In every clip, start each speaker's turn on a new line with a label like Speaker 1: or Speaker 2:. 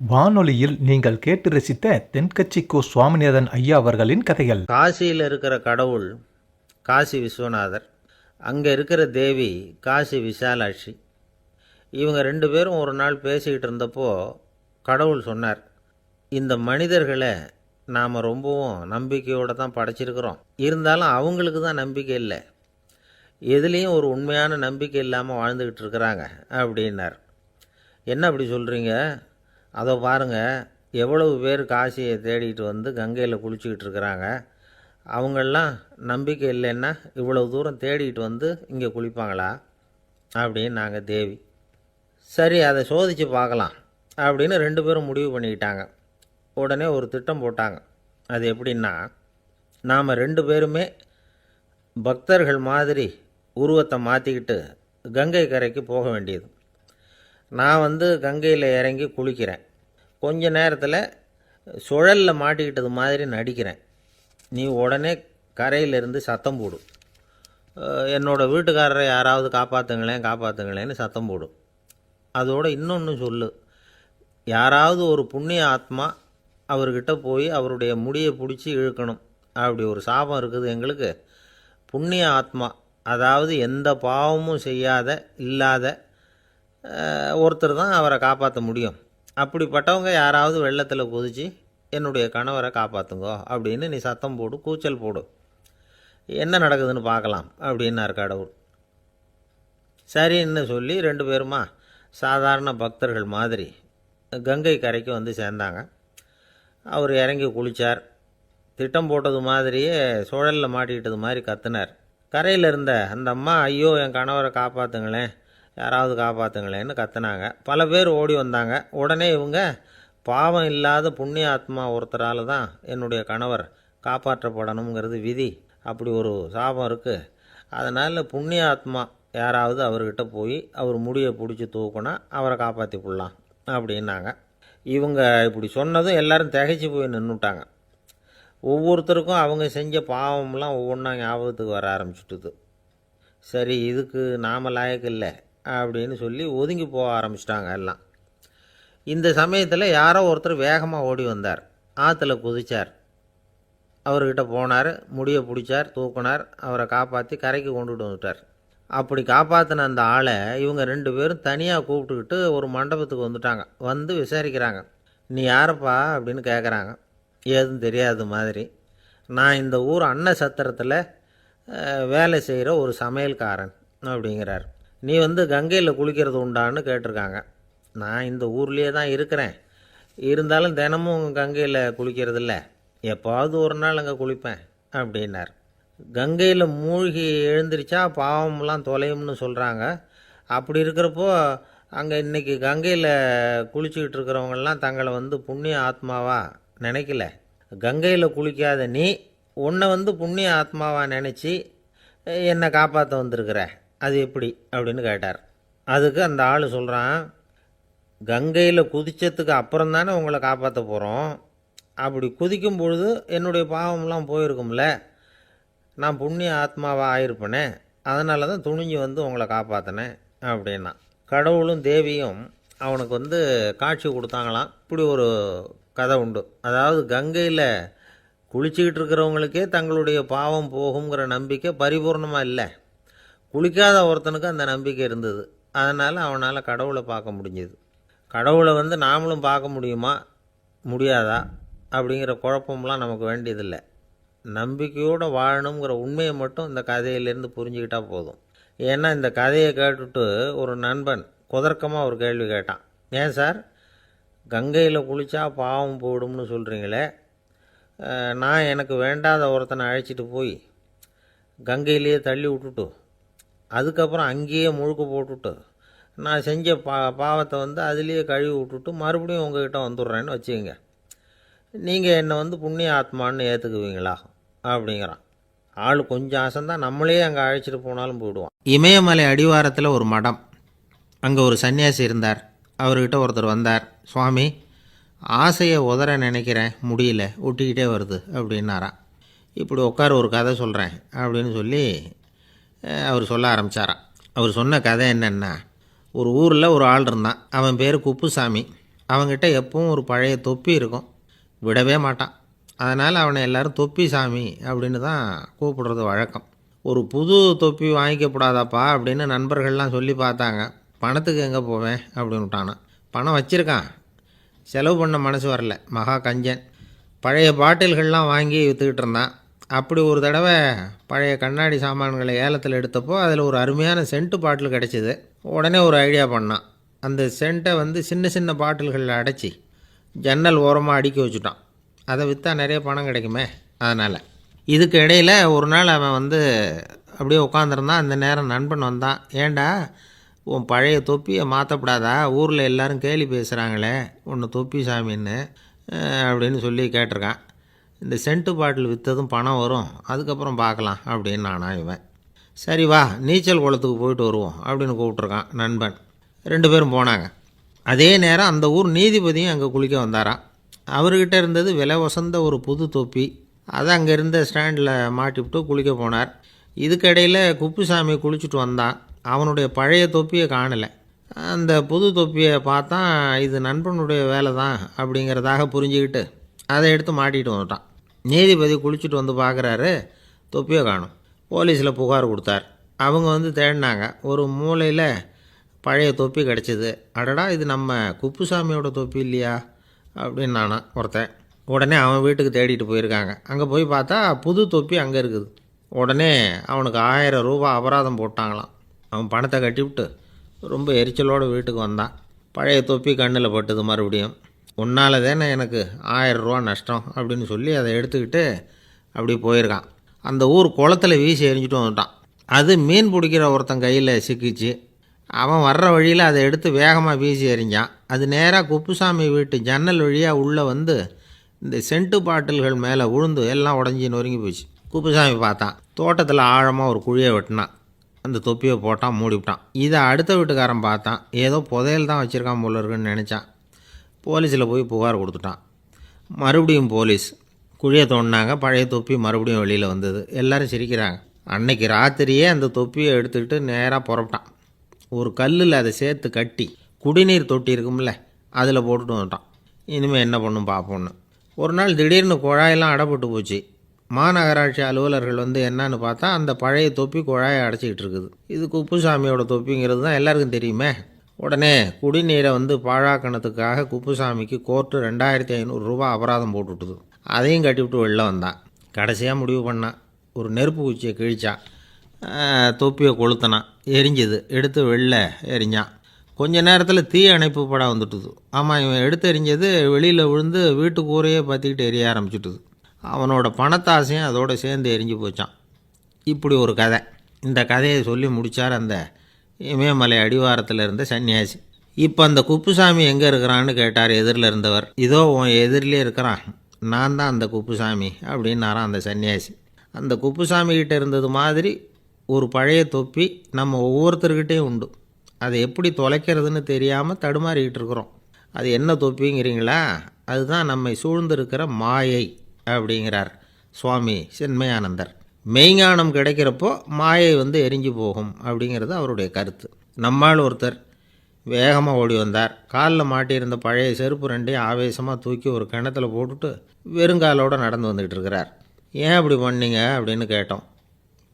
Speaker 1: வானொலியில் நீங்கள் கேட்டு ரசித்த தென்கட்சி கோ. சுவாமிநாதன் ஐயா அவர்களின் கதைகள்.
Speaker 2: காசியில் இருக்கிற கடவுள் காசி விஸ்வநாதர், அங்கே இருக்கிற தேவி காசி விசாலாட்சி. இவங்க ரெண்டு பேரும் ஒரு நாள் பேசிக்கிட்டு இருந்தப்போ கடவுள் சொன்னார், இந்த மனிதர்களை நாம் ரொம்பவும் நம்பிக்கையோடு தான் படைச்சிருக்கிறோம். இருந்தாலும் அவங்களுக்கு தான் நம்பிக்கை இல்லை, எதுலேயும் ஒரு உண்மையான நம்பிக்கை இல்லாமல் வாழ்ந்துக்கிட்டு இருக்கிறாங்க அப்படின்னார். என்ன அப்படி சொல்கிறீங்க? அதை பாருங்கள், எவ்வளவு பேர் காசியை தேடிட்டு வந்து கங்கையில் குளிச்சுக்கிட்டு இருக்கிறாங்க. அவங்களெலாம் நம்பிக்கை இல்லைன்னா இவ்வளவு தூரம் தேடிட்டு வந்து இங்கே குளிப்பாங்களா அப்படின்னு நாங்கள் தேவி. சரி, அதை சோதித்து பார்க்கலாம் அப்படின்னு ரெண்டு பேரும் முடிவு பண்ணிக்கிட்டாங்க. உடனே ஒரு திட்டம் போட்டாங்க. அது எப்படின்னா, நாம் ரெண்டு பேருமே பக்தர்கள் மாதிரி உருவத்தை மாற்றிக்கிட்டு கங்கை கரைக்கு போக வேண்டியது. நான் வந்து கங்கையில் இறங்கி குளிக்கிறேன், கொஞ்ச நேரத்தில் சுழலில் மாட்டிக்கிட்டது மாதிரி நடிக்கிறேன். நீ உடனே கரையிலிருந்து சத்தம் போடும், என்னோடய வீட்டுக்காரரை யாராவது காப்பாற்றுங்களேன்னு சத்தம் போடும். அதோடு இன்னொன்று சொல்லு, யாராவது ஒரு புண்ணிய ஆத்மா அவர்கிட்ட போய் அவருடைய முடியை பிடிச்சி இழுக்கணும். அப்படி ஒரு சாபம் இருக்குது எங்களுக்கு. புண்ணிய ஆத்மா, அதாவது எந்த பாவமும் செய்யாத இல்லாத ஒருத்தர் தான் அவரை காப்பாற்ற முடியும். அப்படிப்பட்டவங்க யாராவது வெள்ளத்தில் குதித்து என்னுடைய கணவரை காப்பாற்றுங்கோ அப்படின்னு நீ சத்தம் போடு, கூச்சல் போடு, என்ன நடக்குதுன்னு பார்க்கலாம் அப்படின்னார் கடவுள். சரின்னு சொல்லி ரெண்டு பேருமா சாதாரண பக்தர்கள் மாதிரி கங்கை கரைக்கு வந்து சேர்ந்தாங்க. அவர் இறங்கி குளித்தார். திட்டம் போட்டது மாதிரியே சுழலில் மாட்டிக்கிட்டது மாதிரி கத்துனார். கரையில் இருந்த அந்த அம்மா, ஐயோ என் கணவரை காப்பாற்றுங்களேன், யாராவது காப்பாற்றுங்களேன்னு கத்துனாங்க. பல பேர் ஓடி வந்தாங்க. உடனே இவங்க, பாவம் இல்லாத புண்ணிய ஆத்மா ஒருத்தரால் தான் என்னுடைய கணவர் காப்பாற்றப்படணுங்கிறது விதி, அப்படி ஒரு சாபம் இருக்குது, அதனால் புண்ணிய ஆத்மா யாராவது அவர்கிட்ட போய் அவர் முடியை பிடிச்சி தூக்குனா அவரை காப்பாற்றி போடலாம் அப்படின்னாங்க. இவங்க இப்படி சொன்னதும் எல்லோரும் திகைச்சு போய் நின்றுட்டாங்க. ஒவ்வொருத்தருக்கும் அவங்க செஞ்ச பாவம்லாம் ஒவ்வொன்றா ஞாபகத்துக்கு வர ஆரம்பிச்சுட்டுது. சரி, இதுக்கு நாம் லாயக்கு இல்லை அப்படின்னு சொல்லி ஒதுங்கி போக ஆரம்பிச்சிட்டாங்க எல்லாம். இந்த சமயத்தில் யாரோ ஒருத்தர் வேகமாக ஓடி வந்தார், ஆற்றுல குதித்தார். அவர்கிட்ட போனார், முடியை பிடிச்சார், தூக்கினார், அவரை காப்பாற்றி கரைக்கு கொண்டுட்டு வந்துட்டார். அப்படி காப்பாற்றின அந்த ஆளை இவங்க ரெண்டு பேரும் தனியாக கூப்பிட்டுக்கிட்டு ஒரு மண்டபத்துக்கு வந்துட்டாங்க. வந்து விசாரிக்கிறாங்க. நீ யாரப்பா அப்படின்னு கேட்குறாங்க. ஏதும் தெரியாத மாதிரி. நான் இந்த ஊர் அன்ன சத்திரத்தில் வேலை செய்கிற ஒரு சமையல்காரன் அப்படிங்கிறார். நீ வந்து கங்கையில் குளிக்கிறது உண்டான்னு கேட்டிருக்காங்க. நான் இந்த ஊர்லேயே தான் இருக்கிறேன், இருந்தாலும் தினமும் கங்கையில் குளிக்கிறதில்ல, எப்போவாவது ஒரு நாள் அங்கே குளிப்பேன் அப்படின்னார். கங்கையில் மூழ்கி எழுந்திரிச்சா பாவம்லாம் தொலையும்னு சொல்கிறாங்க. அப்படி இருக்கிறப்போ அங்கே இன்றைக்கி கங்கையில் குளிச்சுக்கிட்டு இருக்கிறவங்கெல்லாம் தங்களை வந்து புண்ணிய ஆத்மாவாக நினைக்கல. கங்கையில் குளிக்காத நீ உன்னை வந்து புண்ணிய ஆத்மாவாக நினச்சி என்னை காப்பாற்ற வந்திருக்கிற, அது எப்படி அப்படின்னு கேட்டார். அதுக்கு அந்த ஆள் சொல்கிறான், கங்கையில் குதித்ததுக்கு அப்புறம் தானே உங்களை காப்பாற்ற போகிறோம். அப்படி குதிக்கும் பொழுது என்னுடைய பாவம்லாம் போயிருக்கும்ல, நான் புண்ணிய ஆத்மாவாக ஆயிருப்பேனே, அதனால தான் துணிஞ்சு வந்து உங்களை காப்பாற்றினேன் அப்படின்னா. கடவுளும் தேவியும் அவனுக்கு வந்து காட்சி கொடுத்தாங்களாம். இப்படி ஒரு கதை உண்டு. அதாவது கங்கையில் குளிச்சுக்கிட்டு இருக்கிறவங்களுக்கே தங்களுடைய பாவம் போகுங்கிற நம்பிக்கை பரிபூர்ணமாக இல்லை, குளிக்காத ஒருத்தனுக்கு அந்த நம்பிக்கை இருந்தது. அதனால் அவனால் கடவுளை பார்க்க முடிஞ்சது. கடவுளை வந்து நாமளும் பார்க்க முடியுமா முடியாதா அப்படிங்கிற குழப்பம்லாம் நமக்கு வேண்டியதில்லை. நம்பிக்கையோடு வாழணுங்கிற உண்மையை மட்டும் இந்த கதையிலேருந்து புரிஞ்சுக்கிட்டால் போதும். ஏன்னா இந்த கதையை கேட்டுட்டு ஒரு நண்பன் குதர்க்கமாக ஒரு கேள்வி கேட்டான். ஏன் சார், கங்கையில் குளித்தா பாவம் போடும்னு சொல்கிறீங்களே, நான் எனக்கு வேண்டாத ஒருத்தனை அழைச்சிட்டு போய் கங்கையிலேயே தள்ளி விட்டுட்டு அதுக்கப்புறம் அங்கேயே முழுக்க போட்டுட்டு நான் செஞ்ச பாவத்தை வந்து அதுலேயே கழுவி விட்டுட்டு மறுபடியும் உங்ககிட்ட வந்துடுறேன்னு வச்சுக்கோங்க, நீங்கள் என்னை வந்து புண்ணிய ஆத்மான்னு ஏற்றுக்குவீங்களா அப்படிங்கிறான். ஆள் கொஞ்சம் ஆசைந்தான், நம்மளே அங்கே அழைச்சிட்டு போனாலும் போயிடுவான். இமயமலை அடிவாரத்தில் ஒரு மடம், அங்கே ஒரு சன்னியாசி இருந்தார். அவர்கிட்ட ஒருத்தர் வந்தார். சுவாமி, ஆசையை உதற நினைக்கிறேன், முடியல, ஒட்டிக்கிட்டே வருது அப்படின்னாராம். இப்படி உட்கார ஒரு கதை சொல்கிறேன் அப்படின்னு சொல்லி அவர் சொல்ல ஆரம்பித்தாராம். அவர் சொன்ன கதை என்னென்னா, ஒரு ஊரில் ஒரு ஆள் இருந்தான். அவன் பேர் குப்புசாமி. அவங்ககிட்ட எப்பவும் ஒரு பழைய தொப்பி இருக்கும், விடவே மாட்டான். அதனால் அவனை எல்லோரும் தொப்பி சாமி அப்படின்னு தான் கூப்பிடுறது வழக்கம். ஒரு புது தொப்பி வாங்கிக்கப்படாதாப்பா அப்படின்னு நண்பர்கள்லாம் சொல்லி பார்த்தாங்க. பணத்துக்கு எங்கே போவேன் அப்படின்னு விட்டானான். பணம் வச்சுருக்கான், செலவு பண்ண மனசு வரல, மகா கஞ்சன். பழைய பாட்டில்கள்லாம் வாங்கி விற்றுக்கிட்டு இருந்தான். அப்படி ஒரு தடவை பழைய கண்ணாடி சாமான்களை ஏலத்தில் எடுத்தப்போ அதில் ஒரு அருமையான சென்ட்டு பாட்டில் கிடச்சிது. உடனே ஒரு ஐடியா பண்ணான். அந்த சென்ட்டை சின்ன சின்ன பாட்டில்களில் அடைச்சி ஜன்னல் ஓரமாக அடுக்கி வச்சுட்டான். அதை விற்றா நிறைய பணம் கிடைக்குமே, அதனால். இதுக்கு இடையில் ஒரு நாள் அவன் அப்படியே உட்காந்துருந்தான். அந்த நேரம் நண்பன் வந்தான். ஏண்டா உன் பழைய தொப்பியை மாற்றப்படாதா, ஊரில் எல்லோரும் கேலி பேசுகிறாங்களே உன்னை தொப்பி சாமின்னு அப்படின்னு சொல்லி கேட்டிருக்கான். இந்த சென்ட்டு பாட்டில் விற்றதும் பணம் வரும், அதுக்கப்புறம் பார்க்கலாம் அப்படின்னு நானா இவன். சரி வா நீச்சல் குளத்துக்கு போயிட்டு வருவோம் அப்படின்னு கூப்பிட்ருக்கான் நண்பன். 2 பேரும் போனாங்க. அதே நேரம் அந்த ஊர் நீதிபதியும் அங்கே குளிக்க வந்தாராம். அவர்கிட்ட இருந்தது விலை வசந்த ஒரு புது தொப்பி. அதை அங்கே இருந்த ஸ்டாண்டில் மாட்டிவிட்டு குளிக்க போனார். இதுக்கிடையில் குப்புசாமி குளிச்சுட்டு வந்தான். அவனுடைய பழைய தொப்பியை காணலை. அந்த புது தொப்பியை பார்த்தா இது நண்பனுடைய வேலை தான் அப்படிங்கிறதாக புரிஞ்சுக்கிட்டு அதை எடுத்து மாட்டிகிட்டு வந்துட்டான். நீதிபதி குளிச்சுட்டு வந்து பார்க்குறாரு, தொப்பியை காணும். போலீஸில் புகார் கொடுத்தார். அவங்க தேடினாங்க. ஒரு மூலையில் பழைய தொப்பி கிடச்சிது. அடடா இது நம்ம குப்புசாமியோட தொப்பி இல்லையா அப்படின்னு நானா ஒருத்தன். உடனே அவன் வீட்டுக்கு தேடிட்டு போயிருக்காங்க. அங்கே போய் பார்த்தா புது தொப்பி அங்கே இருக்குது. உடனே அவனுக்கு 1000 ரூபா அபராதம் போட்டாங்களாம். அவன் பணத்தை கட்டிவிட்டு ரொம்ப எரிச்சலோடு வீட்டுக்கு வந்தான். பழைய தொப்பி கண்ணில் பட்டுது. மறுபடியும் உன்னால் தானே எனக்கு 1000 ரூபா நஷ்டம் அப்படின்னு சொல்லி அதை எடுத்துக்கிட்டு அப்படி போயிருக்கான். அந்த ஊர் குளத்தில் வீசி எரிஞ்சிட்டு வந்துட்டான். அது மீன் பிடிக்கிற ஒருத்தன் கையில் சிக்கிச்சு. அவன் வர்ற வழியில் அதை எடுத்து வேகமாக வீசி எறிஞ்சான். அது நேராக குப்புசாமி வீட்டு ஜன்னல் வழியாக உள்ளே இந்த சென்ட்டு பாட்டில்கள் மேலே விழுந்து எல்லாம் உடஞ்சி நொறுங்கி போச்சு. குப்புசாமி பார்த்தான். தோட்டத்தில் ஆழமாக ஒரு குழியை வெட்டினான். அந்த தொப்பியை போட்டான், மூடிவிட்டான். இதை அடுத்த வீட்டுக்காரன் பார்த்தான். ஏதோ புதையல் தான் வச்சுருக்கான் போல இருக்குன்னு நினச்சான். போலீஸில் போய் புகார் கொடுத்துட்டான். மறுபடியும் போலீஸ் குழியை தோண்டினாங்க. பழைய தொப்பி மறுபடியும் வெளியில் வந்தது. எல்லோரும் சிரிக்கிறாங்க. அன்னைக்கு ராத்திரியே அந்த தொப்பியை எடுத்துக்கிட்டு நேராக புறப்பட்டான். ஒரு கல்லில் அதை சேர்த்து கட்டி குடிநீர் தொட்டி இருக்கும்ல அதில் போட்டுட்டு வந்துட்டான். இனிமேல் என்ன பண்ணும் பார்ப்போன்னு. ஒரு நாள் திடீர்னு குழாயெல்லாம் அடைப்பட்டு போச்சு. மாநகராட்சி அலுவலர்கள் என்னன்னு பார்த்தா அந்த பழைய தொப்பி குழாயை அடைச்சிக்கிட்டு இருக்குது. இது குப்புசாமியோட தொப்பிங்கிறது தான் எல்லாருக்கும் தெரியுமே. உடனே குடிநீரை பாழாக்கணத்துக்காக குப்புசாமிக்கு கோர்ட்டு 2500 ரூபா அபராதம் போட்டுவிட்டுது. அதையும் கட்டிவிட்டு வெளில வந்தான். கடைசியாக முடிவு பண்ணான். ஒரு நெருப்பு குச்சியை கிழிச்சான். தொப்பியை கொளுத்தினான். எரிஞ்சுது. எடுத்து வெளில எரிஞ்சான். கொஞ்ச நேரத்தில் தீ அணைப்பு படம் வந்துட்டுது. ஆமாம், இவன் எடுத்து எரிஞ்சது வெளியில் விழுந்து வீட்டு கூரையே பற்றிக்கிட்டு எரிய ஆரம்பிச்சுட்டுது. அவனோட பணத்தாசையும் அதோடு சேர்ந்து எரிஞ்சு போச்சான். இப்படி ஒரு கதை. இந்த கதையை சொல்லி முடித்தார் அந்த இமயமலை அடிவாரத்தில் இருந்த சன்னியாசி. இப்போ அந்த குப்புசாமி எங்கே இருக்கிறான்னு கேட்டார் எதிரில் இருந்தவர். இதோ உன் எதிரிலே இருக்கிறான், நான் தான் அந்த குப்புசாமி அப்படின்னாரான் அந்த சன்னியாசி. அந்த குப்புசாமிகிட்ட இருந்தது மாதிரி ஒரு பழைய தொப்பி நம்ம ஒவ்வொருத்தர்கிட்டையும் உண்டு. அதை எப்படி தொலைக்கிறதுன்னு தெரியாமல் தடுமாறிக்கிட்டு இருக்கிறோம். அது என்ன தொப்பிங்கிறீங்களா? அதுதான் நம்மை சூழ்ந்திருக்கிற மாயை அப்படிங்கிறார் சுவாமி சின்மயானந்தர். மெய்ஞானம் கிடைக்கிறப்போ மாயை எரிஞ்சு போகும் அப்படிங்கிறது அவருடைய கருத்து. நம்மால் ஒருத்தர் வேகமாக ஓடி வந்தார். காலில் மாட்டியிருந்த பழைய செருப்பு 2ஐயும் ஆவேசமாக தூக்கி ஒரு கிணத்துல போட்டுட்டு வெறுங்காலோடு நடந்து வந்துக்கிட்டு இருக்கிறார். ஏன் அப்படி பண்ணீங்க அப்படின்னு கேட்டோம்.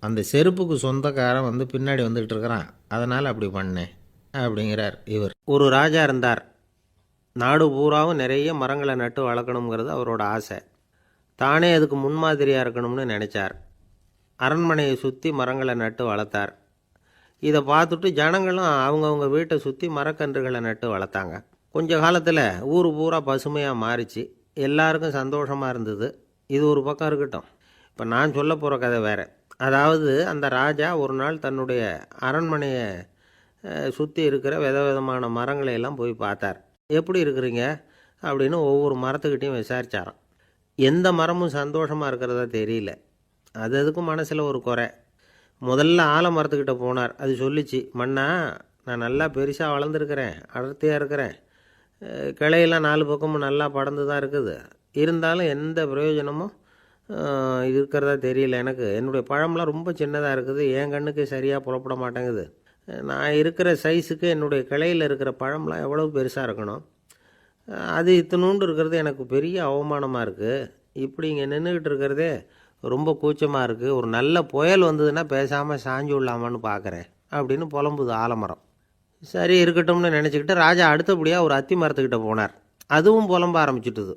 Speaker 2: அந்த செருப்புக்கு சொந்தக்காரன் பின்னாடி வந்துக்கிட்டு இருக்கிறான், அதனால் அப்படி பண்ணேன் அப்படிங்கிறார் இவர். ஒரு ராஜா இருந்தார். நாடு பூராவும் நிறைய மரங்களை நட்டு வளர்க்கணுங்கிறது அவரோட ஆசை. தானே அதுக்கு முன்மாதிரியாக இருக்கணும்னு நினச்சார். அரண்மனையை சுற்றி மரங்களை நட்டு வளர்த்தார். இதை பார்த்துட்டு ஜனங்களும் அவங்கவுங்க வீட்டை சுற்றி மரக்கன்றுகளை நட்டு வளர்த்தாங்க. கொஞ்ச காலத்தில் ஊர் பூரா பசுமையாக மாறிச்சு. எல்லாருக்கும் சந்தோஷமாக இருந்தது. இது ஒரு பக்கம் இருக்கட்டும். இப்போ நான் சொல்ல போகிற கதை வேறு. அதாவது அந்த ராஜா ஒரு நாள் தன்னுடைய அரண்மனையை சுற்றி இருக்கிற விதவிதமான மரங்களை எல்லாம் போய் பார்த்தார். எப்படி இருக்கிறீங்க அப்படின்னு ஒவ்வொரு மரத்துக்கிட்டையும் விசாரித்தாராம். எந்த மரமும் சந்தோஷமாக இருக்கிறதா தெரியல. அதுக்கும் மனசில் ஒரு குறை. முதல்ல ஆலமரத்துக்கிட்ட போனார். அது சொல்லிச்சு, மண்ணா நான் நல்லா பெருசாக வளர்ந்துருக்கிறேன், அடர்த்தியாக இருக்கிறேன், கிளையெல்லாம் 4 பக்கமும் நல்லா படர்ந்து தான் இருக்குது, இருந்தாலும் எந்த பிரயோஜனமும் இருக்கிறதா தெரியல எனக்கு. என்னுடைய பழம்லாம் ரொம்ப சின்னதாக இருக்குது, என் கண்ணுக்கு சரியாக புலப்பட மாட்டேங்குது. நான் இருக்கிற சைஸுக்கு என்னுடைய கிளையில் இருக்கிற பழம்லாம் எவ்வளோ பெருசாக இருக்கணும். அது இத்தினூண்டு இருக்கிறது எனக்கு பெரிய அவமானமாக இருக்குது. இப்படி இங்கே நின்றுக்கிட்டு இருக்கிறதே ரொம்ப கூச்சமாக இருக்குது. ஒரு நல்ல புயல் வந்ததுன்னா பேசாமல் சாஞ்சு விடலாமான்னு பார்க்குறேன் அப்படின்னு புலம்புது ஆலமரம். சரி இருக்கட்டும்னு நினச்சிக்கிட்டு ராஜா அடுத்தபடியாக ஒரு அத்தி மரத்துக்கிட்ட போனார். அதுவும் புலம்ப ஆரம்பிச்சிட்டுது.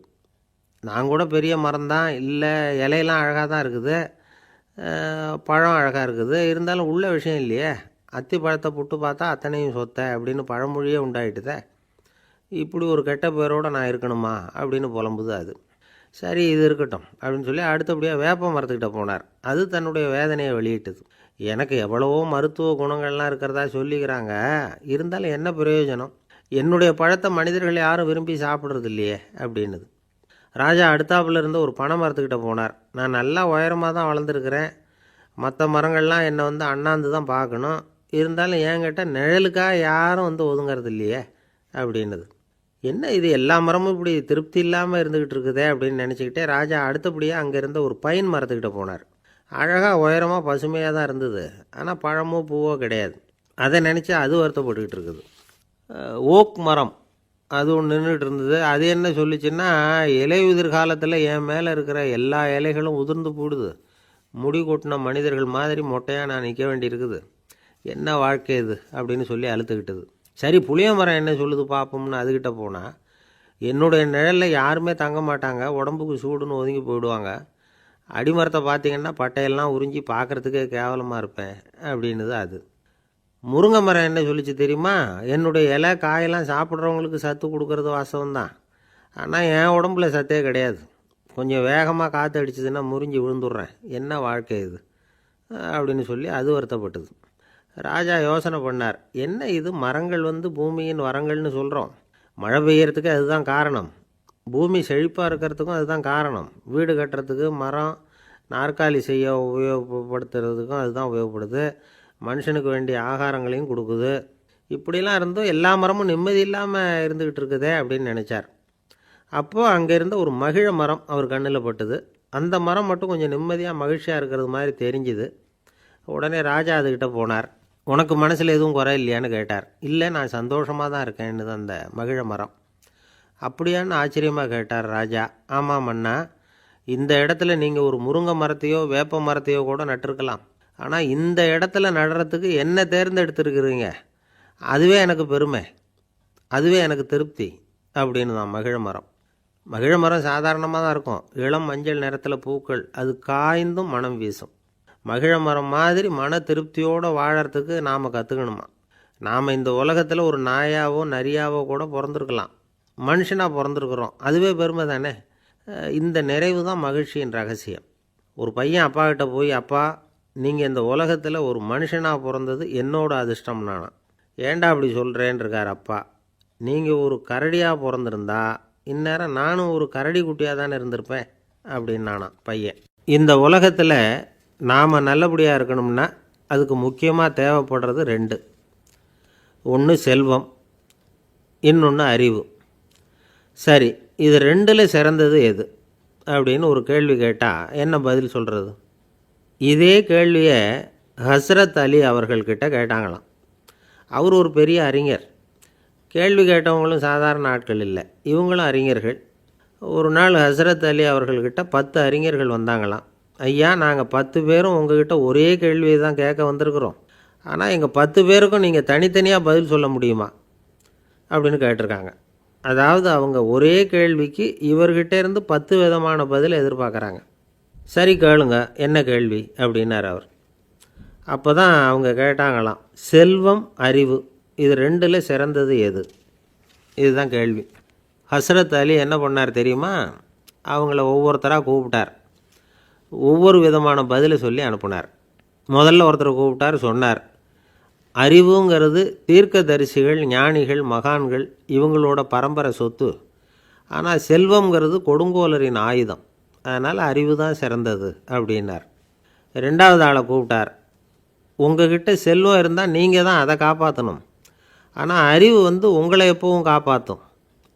Speaker 2: நான் கூட பெரிய மரம்தான், இல்லை இலையெல்லாம் அழகாக தான் இருக்குது, பழம் அழகாக இருக்குது, இருந்தாலும் உள்ள விஷயம் இல்லையே, அத்தி பழத்தை புட்டு பார்த்தா அத்தனையும் சொத்தை அப்படின்னு பழமொழியே உண்டாயிட்டுதே. இப்படி ஒரு கெட்ட பேரோடு நான் இருக்கணுமா அப்படின்னு புலம்புது அது. சரி இது இருக்கட்டும் அப்படின்னு சொல்லி அடுத்தபடியாக வேப்ப மரத்துக்கிட்ட போனார். அது தன்னுடைய வேதனையை வெளியிட்டது. எனக்கு எவ்வளவோ மருத்துவ குணங்கள்லாம் இருக்கிறதா சொல்லிக்கிறாங்க, இருந்தாலும் என்ன பிரயோஜனம், என்னுடைய பழத்தை மனிதர்கள் யாரும் விரும்பி சாப்பிட்றது இல்லையே அப்படின்னுது. ராஜா அடுத்தாப்புல இருந்த ஒரு பனை மரத்துக்கிட்ட போனார். நான் நல்லா உயரமாக தான் வளர்ந்துருக்கிறேன், மற்ற மரங்கள்லாம் என்னை அண்ணாந்து தான் பார்க்கணும், இருந்தாலும் என்கிட்ட நிழலுக்காக யாரும் ஒதுங்கிறது இல்லையே அப்படின்னுது. என்ன இது எல்லா மரமும் இப்படி திருப்தி இல்லாமல் இருந்துக்கிட்டு இருக்குதே அப்படின்னு நினச்சிக்கிட்டே ராஜா அடுத்தபடியாக அங்கே இருந்த ஒரு பைன் மரத்துக்கிட்ட போனார். அழகாக உயரமாக பசுமையாக தான் இருந்தது, ஆனால் பழமோ பூவோ கிடையாது. அதை நினச்சி அது வருத்தப்பட்டுக்கிட்டு இருக்குது. ஓக் மரம் அது ஒன்று நின்றுட்டு இருந்தது. அது என்ன சொல்லிச்சுன்னா, இலை உதிர் காலத்தில் என் மேலே இருக்கிற எல்லா இலைகளும் உதிர்ந்து போடுது, முடி கொட்டின மனிதர்கள் மாதிரி மொட்டையாக நான் நிற்க வேண்டியிருக்குது, என்ன வாழ்க்கை இது அப்படின்னு சொல்லி அழுத்துக்கிட்டது. சரி புளிய மரம் என்ன சொல்லுது பார்ப்போம்னு அதுக்கிட்ட போனால், என்னுடைய நிழலில் யாருமே தங்க மாட்டாங்க, உடம்புக்கு சூடுன்னு ஒதுங்கி போயிடுவாங்க, அடிமரத்தை பார்த்திங்கன்னா பட்டையெல்லாம் உறிஞ்சி பார்க்குறதுக்கே கேவலமாக இருப்பேன் அப்படின்னுது அது. முருங்கை மரம் என்ன சொல்லிச்சு தெரியுமா, என்னுடைய இலை காயெல்லாம் சாப்பிட்றவங்களுக்கு சத்து கொடுக்கறது வாசம்தான், ஆனால் என் உடம்புல சத்தே கிடையாது, கொஞ்சம் வேகமாக காற்று அடிச்சதுன்னா முறிஞ்சி விழுந்துடுறேன், என்ன வாழ்க்கை இது அப்படின்னு சொல்லி அது வருத்தப்பட்டது. ராஜா யோசனை பண்ணார், என்ன இது மரங்கள் பூமியின் வரங்கள்னு சொல்கிறோம், மழை பெய்யறதுக்கு அதுதான் காரணம், பூமி செழிப்பாக இருக்கிறதுக்கும் அதுதான் காரணம், வீடு கட்டுறதுக்கு மரம், நாற்காலி செய்ய உபயோகப்படுத்துறதுக்கும் அதுதான் உபயோகப்படுது, மனுஷனுக்கு வேண்டிய ஆகாரங்களையும் கொடுக்குது, இப்படிலாம் இருந்தும் எல்லா மரமும் நிம்மதி இல்லாமல் இருந்துக்கிட்டு இருக்குதே அப்படின்னு நினச்சார். அப்போது அங்கே இருந்த ஒரு மகிழ மரம் அவர் கண்ணில் பட்டுது. அந்த மரம் மட்டும் கொஞ்சம் நிம்மதியாக மகிழ்ச்சியாக இருக்கிறது மாதிரி தெரிஞ்சுது. உடனே ராஜா அதுக்கிட்ட போனார். உனக்கு மனசில் எதுவும் குறை இல்லையான்னு கேட்டார். இல்லை நான் சந்தோஷமாக தான் இருக்கேன்னு அந்த மகிழ மரம். அப்படியான்னு ஆச்சரியமாக கேட்டார் ராஜா. ஆமாம் மன்னா, இந்த இடத்துல நீங்கள் ஒரு முருங்கை மரத்தையோ வேப்ப மரத்தையோ கூட நட்டிருக்கலாம், ஆனால் இந்த இடத்துல நடுறதுக்கு என்ன தேர்ந்தெடுத்துருக்குறீங்க, அதுவே எனக்கு பெருமை, அதுவே எனக்கு திருப்தி அப்படின்னு தான் மகிழ மரம். மகிழ மரம் சாதாரணமாக தான் இருக்கும், இளம் மஞ்சள் நிறத்தில் பூக்கள், அது காய்ந்தும் மனம் வீசும். மகிழ மரம் மாதிரி மன திருப்தியோடு வாழறதுக்கு நாம் கற்றுக்கணுமா. நாம் இந்த உலகத்தில் ஒரு நாயாவோ நரியாவோ கூட பிறந்திருக்கலாம், மனுஷனாக பிறந்திருக்கிறோம், அதுவே பெருமை தானே. இந்த நிறைவு தான் மகிழ்ச்சியின் ரகசியம். ஒரு பையன் அப்பா கிட்ட போய், அப்பா நீங்கள் இந்த உலகத்தில் ஒரு மனுஷனாக பிறந்தது என்னோட அதிர்ஷ்டம் நானா. ஏண்டா அப்படி சொல்கிறேன்னு இருக்கார் அப்பா. நீங்கள் ஒரு கரடியாக பிறந்திருந்தா இந்நேரம் நானும் ஒரு கரடி குட்டியாக தானே இருந்திருப்பேன் அப்படின்னு நானா பையன். இந்த உலகத்தில் நாம் நல்லபடியாக இருக்கணும்னா அதுக்கு முக்கியமாக தேவைப்படுறது ரெண்டு, ஒன்று செல்வம், இன்னொன்று அறிவு. சரி இது ரெண்டில் சிறந்தது எது அப்படின்னு ஒரு கேள்வி கேட்டால் என்ன பதில் சொல்கிறது? இதே கேள்வியை ஹஸ்ரத் அலி அவர்கள்கிட்ட கேட்டாங்களாம். அவர் ஒரு பெரிய அறிஞர். கேள்வி கேட்டவங்களும் சாதாரண ஆட்கள் இல்லை, இவங்களும் அறிஞர்கள். ஒரு நாள் ஹஸ்ரத் அலி அவர்கள்கிட்ட 10 அறிஞர்கள் வந்தாங்களாம். ஐயா நாங்கள் 10 பேரும் உங்ககிட்ட ஒரே கேள்வியை தான் கேட்க வந்திருக்கிறோம், ஆனால் எங்கள் 10 பேருக்கும் நீங்கள் தனித்தனியாக பதில் சொல்ல முடியுமா அப்படின்னு கேட்டிருக்காங்க. அதாவது அவங்க ஒரே கேள்விக்கு இவர்கிட்ட இருந்து 10 விதமான பதில் எதிர்பார்க்குறாங்க. சரி கேளுங்க என்ன கேள்வி அப்படின்னார் அவர். அப்போ தான் அவங்க கேட்டாங்களாம், செல்வம் அறிவு இது ரெண்டில் சிறந்தது எது, இதுதான் கேள்வி. ஹஸ்ரத் அலி என்ன பண்ணார் தெரியுமா, அவங்கள ஒவ்வொருத்தராக கூப்பிட்டார், ஒவ்வொரு விதமான பதிலை சொல்லி அனுப்புனார். முதல்ல ஒருத்தரை கூப்பிட்டார், சொன்னார், அறிவுங்கிறது தீர்க்கதரிசிகள், ஞானிகள், மகான்கள் இவங்களோட பரம்பரை சொத்து, ஆனால் செல்வங்கிறது கொடுங்கோலரின் ஆயுதம், அதனால் அறிவு தான் சிறந்தது அப்படின்னார். ரெண்டாவது ஆளை கூப்பிட்டார், உங்ககிட்ட செல்வம் இருந்தால் நீங்கள் தான் அதை காப்பாற்றணும், ஆனால் அறிவு உங்களை எப்பவும் காப்பாற்றும்,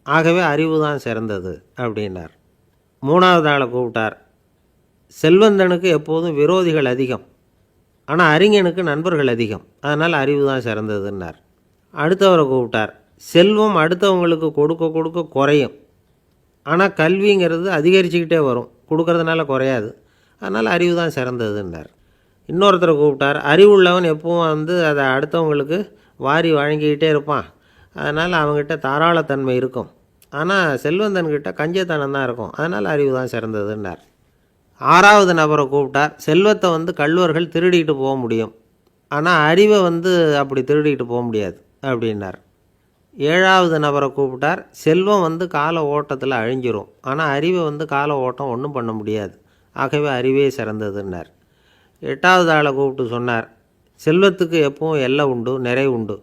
Speaker 2: ஆகவே அறிவு தான் சிறந்தது அப்படின்னார். மூணாவது ஆளை கூப்பிட்டார், செல்வந்தனுக்கு எப்போதும் விரோதிகள் அதிகம், ஆனால் அறிஞனுக்கு நண்பர்கள் அதிகம், அதனால் அறிவு தான் சிறந்ததுன்னார். அடுத்தவரை கூப்பிட்டார், செல்வம் அடுத்தவங்களுக்கு கொடுக்க கொடுக்க குறையும். ஆனால் கல்விங்கிறது அதிகரிச்சுக்கிட்டே வரும், கொடுக்கறதுனால குறையாது. அதனால் அறிவு தான் சிறந்ததுன்னார். இன்னொருத்தரை கூப்பிட்டார். அறிவுள்ளவன் எப்பவும் அதை அடுத்தவங்களுக்கு வாரி வழங்கிக்கிட்டே இருப்பான். அதனால் அவங்ககிட்ட தாராளத்தன்மை இருக்கும். ஆனால் செல்வந்தன்கிட்ட கஞ்சத்தனம் தான் இருக்கும். அதனால் அறிவு தான் சிறந்ததுன்னார். 6வது நபரை கூப்பிட்டார். செல்வத்தை கள்வர்கள் திருடிட்டு போக முடியும், ஆனால் அறிவை அப்படி திருடிட்டு போக முடியாது அப்படின்னார். 7வது நபரை கூப்பிட்டார். செல்வம் கால ஓட்டத்தில் அழிஞ்சிரும், ஆனால் அறிவை கால ஓட்டம் ஒன்றும் பண்ண முடியாது, ஆகவே அறிவே சிறந்ததுன்னார். 8வது ஆளை கூப்பிட்டு சொன்னார், செல்வத்துக்கு எப்பவும் எல்லை உண்டு, நிறை உண்டு,